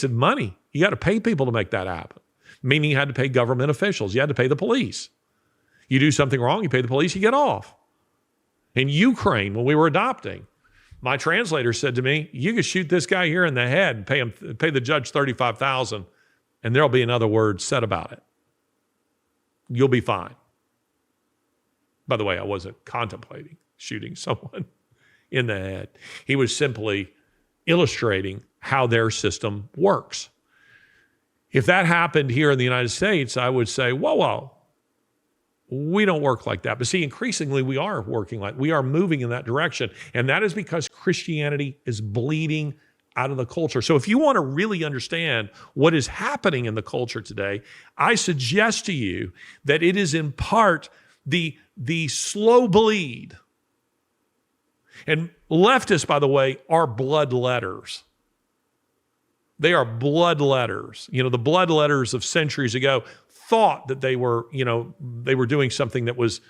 Speaker 1: money. You got to pay people to make that happen. Meaning you had to pay government officials. You had to pay the police. You do something wrong, you pay the police, you get off. In Ukraine, when we were adopting, my translator said to me, you can shoot this guy here in the head and pay the judge $35,000, and there'll be another word said about it. You'll be fine. By the way, I wasn't contemplating shooting someone in the head. He was simply illustrating how their system works. If that happened here in the United States, I would say, whoa, we don't work like that. But see, increasingly we are moving in that direction. And that is because Christianity is bleeding out of the culture. So if you want to really understand what is happening in the culture today, I suggest to you that it is in part the slow bleed. And leftists, by the way, are bloodletters. They are bloodletters. The bloodletters of centuries ago thought that they were doing something that was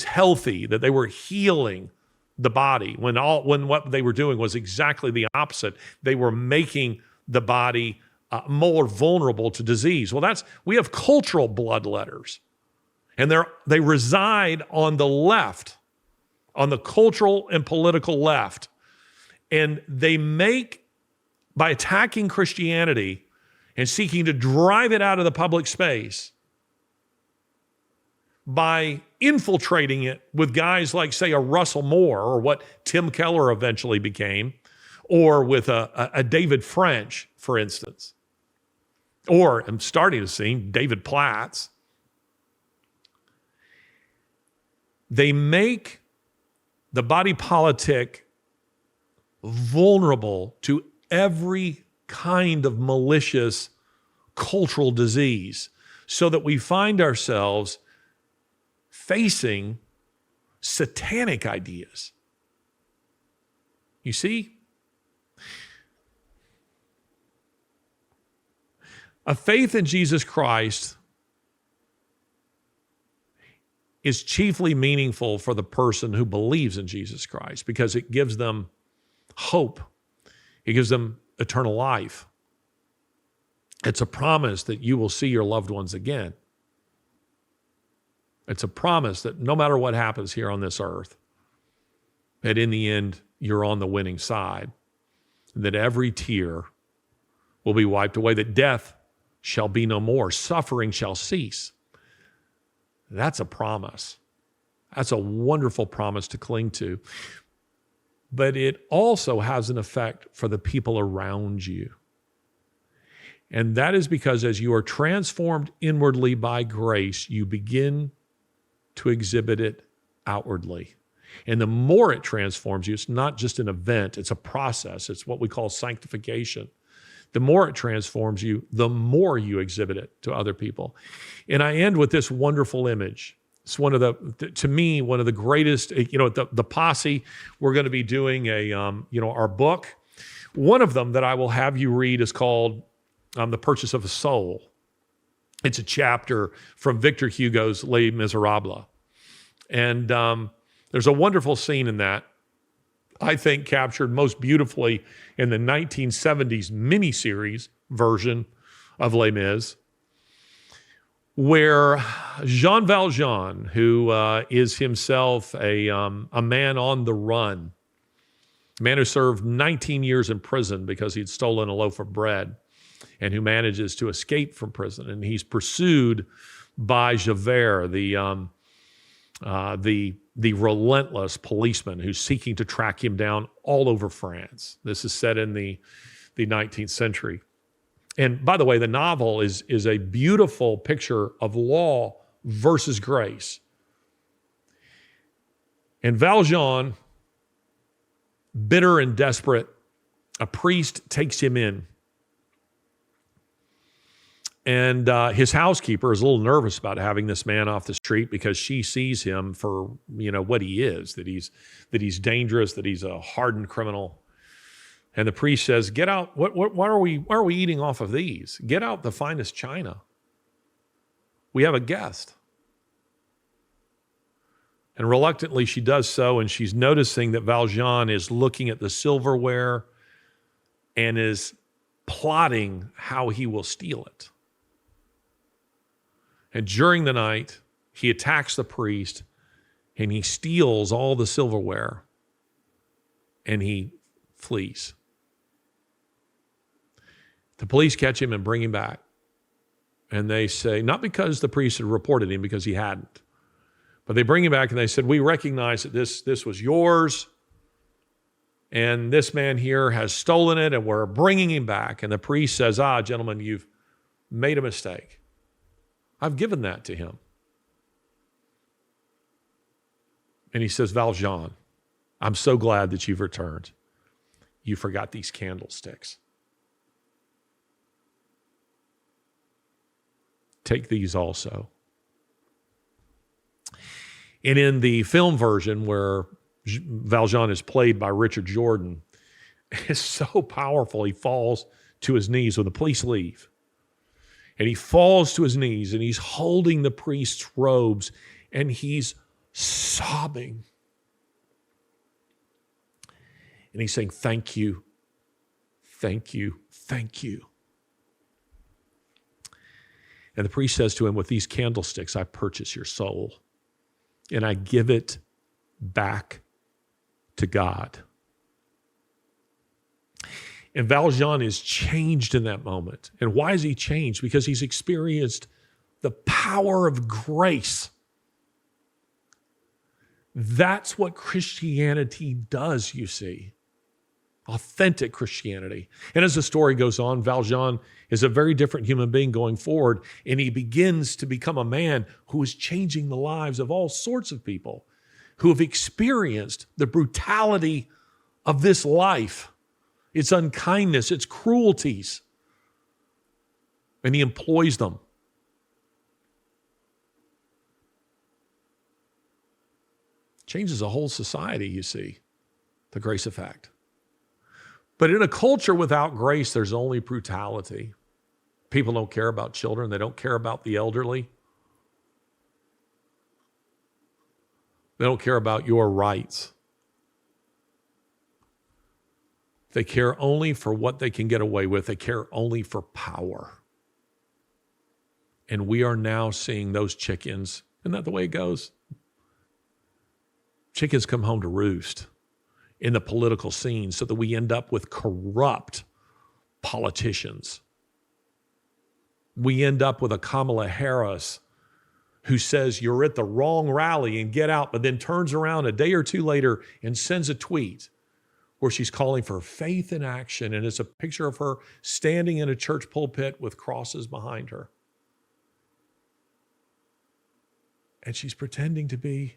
Speaker 1: healthy, that they were healing the body, when what they were doing was exactly the opposite. They were making the body more vulnerable to disease. Well, we have cultural bloodletters. And they reside on the left, on the cultural and political left. And they make, by attacking Christianity and seeking to drive it out of the public space, by infiltrating it with guys like, say, a Russell Moore, or what Tim Keller eventually became, or with a David French, for instance. Or, I'm starting to see, David Platts. They make the body politic vulnerable to every kind of malicious cultural disease, so that we find ourselves facing satanic ideas. You see? A faith in Jesus Christ is chiefly meaningful for the person who believes in Jesus Christ, because it gives them hope. It gives them eternal life. It's a promise that you will see your loved ones again. It's a promise that no matter what happens here on this earth, that in the end, you're on the winning side, that every tear will be wiped away, that death shall be no more, suffering shall cease. That's a promise. That's a wonderful promise to cling to. But it also has an effect for the people around you. And that is because as you are transformed inwardly by grace, you begin to exhibit it outwardly. And the more it transforms you, it's not just an event, it's a process. It's what we call sanctification. The more it transforms you, the more you exhibit it to other people. And I end with this wonderful image. It's one of the, to me, one of the greatest, the Posse, we're going to be doing our book. One of them that I will have you read is called The Purchase of a Soul. It's a chapter from Victor Hugo's Les Miserables. And there's a wonderful scene in that, I think captured most beautifully in the 1970s miniseries version of Les Mis, where Jean Valjean, who is himself a man on the run, a man who served 19 years in prison because he'd stolen a loaf of bread, and who manages to escape from prison. And he's pursued by Javert, the relentless policeman who's seeking to track him down all over France. This is set in the 19th century. And by the way, the novel is a beautiful picture of law versus grace. And Valjean, bitter and desperate, a priest takes him in. And his housekeeper is a little nervous about having this man off the street because she sees him for, what he is, that he's dangerous, that he's a hardened criminal. And the priest says, "Get out. Why are we eating off of these? Get out the finest china. We have a guest." And reluctantly she does so, and she's noticing that Valjean is looking at the silverware and is plotting how he will steal it. And during the night, he attacks the priest and he steals all the silverware and he flees. The police catch him and bring him back. And they say, not because the priest had reported him, because he hadn't, but they bring him back and they said, "We recognize that this was yours, and this man here has stolen it, and we're bringing him back." And the priest says, "Gentlemen, you've made a mistake. I've given that to him." And he says, "Valjean, I'm so glad that you've returned. You forgot these candlesticks. Take these also." And in the film version, where Valjean is played by Richard Jordan, it's so powerful, he falls to his knees when the police leave. And he falls to his knees and he's holding the priest's robes and he's sobbing. And he's saying, "Thank you, thank you, thank you." And the priest says to him, "With these candlesticks, I purchase your soul and I give it back to God." And Valjean is changed in that moment. And why is he changed? Because he's experienced the power of grace. That's what Christianity does, you see. Authentic Christianity. And as the story goes on, Valjean is a very different human being going forward, and he begins to become a man who is changing the lives of all sorts of people who have experienced the brutality of this life, its unkindness, its cruelties, and he employs them. Changes a whole society, you see, the grace effect. But in a culture without grace, there's only brutality. People don't care about children. They don't care about the elderly. They don't care about your rights. They care only for what they can get away with. They care only for power. And we are now seeing those chickens. Isn't that the way it goes? Chickens come home to roost in the political scene so that we end up with corrupt politicians. We end up with a Kamala Harris who says you're at the wrong rally and get out, but then turns around a day or two later and sends a tweet where she's calling for faith in action, and it's a picture of her standing in a church pulpit with crosses behind her. And she's pretending to be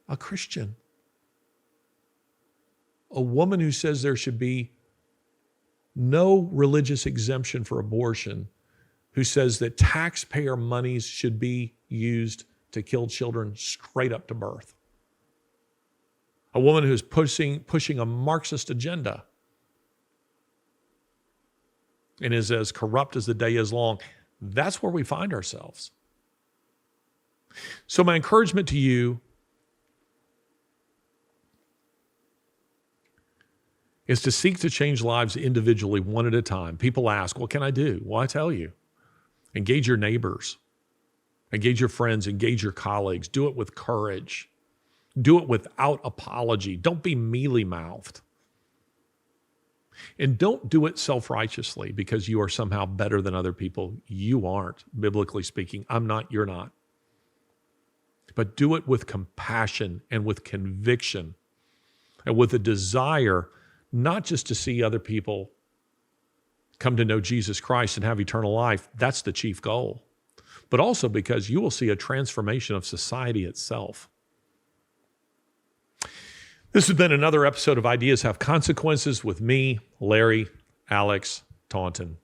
Speaker 1: a Christian. A woman who says there should be no religious exemption for abortion, who says that taxpayer monies should be used to kill children straight up to birth. A woman who's pushing a Marxist agenda and is as corrupt as the day is long. That's where we find ourselves. So my encouragement to you is to seek to change lives individually, one at a time. People ask, what can I do? Well, I tell you, engage your neighbors, engage your friends, engage your colleagues. Do it with courage. Do it without apology. Don't be mealy-mouthed. And don't do it self-righteously because you are somehow better than other people. You aren't, biblically speaking. I'm not, you're not. But do it with compassion and with conviction and with a desire not just to see other people come to know Jesus Christ and have eternal life. That's the chief goal. But also because you will see a transformation of society itself. This has been another episode of Ideas Have Consequences with me, Larry Alex Taunton.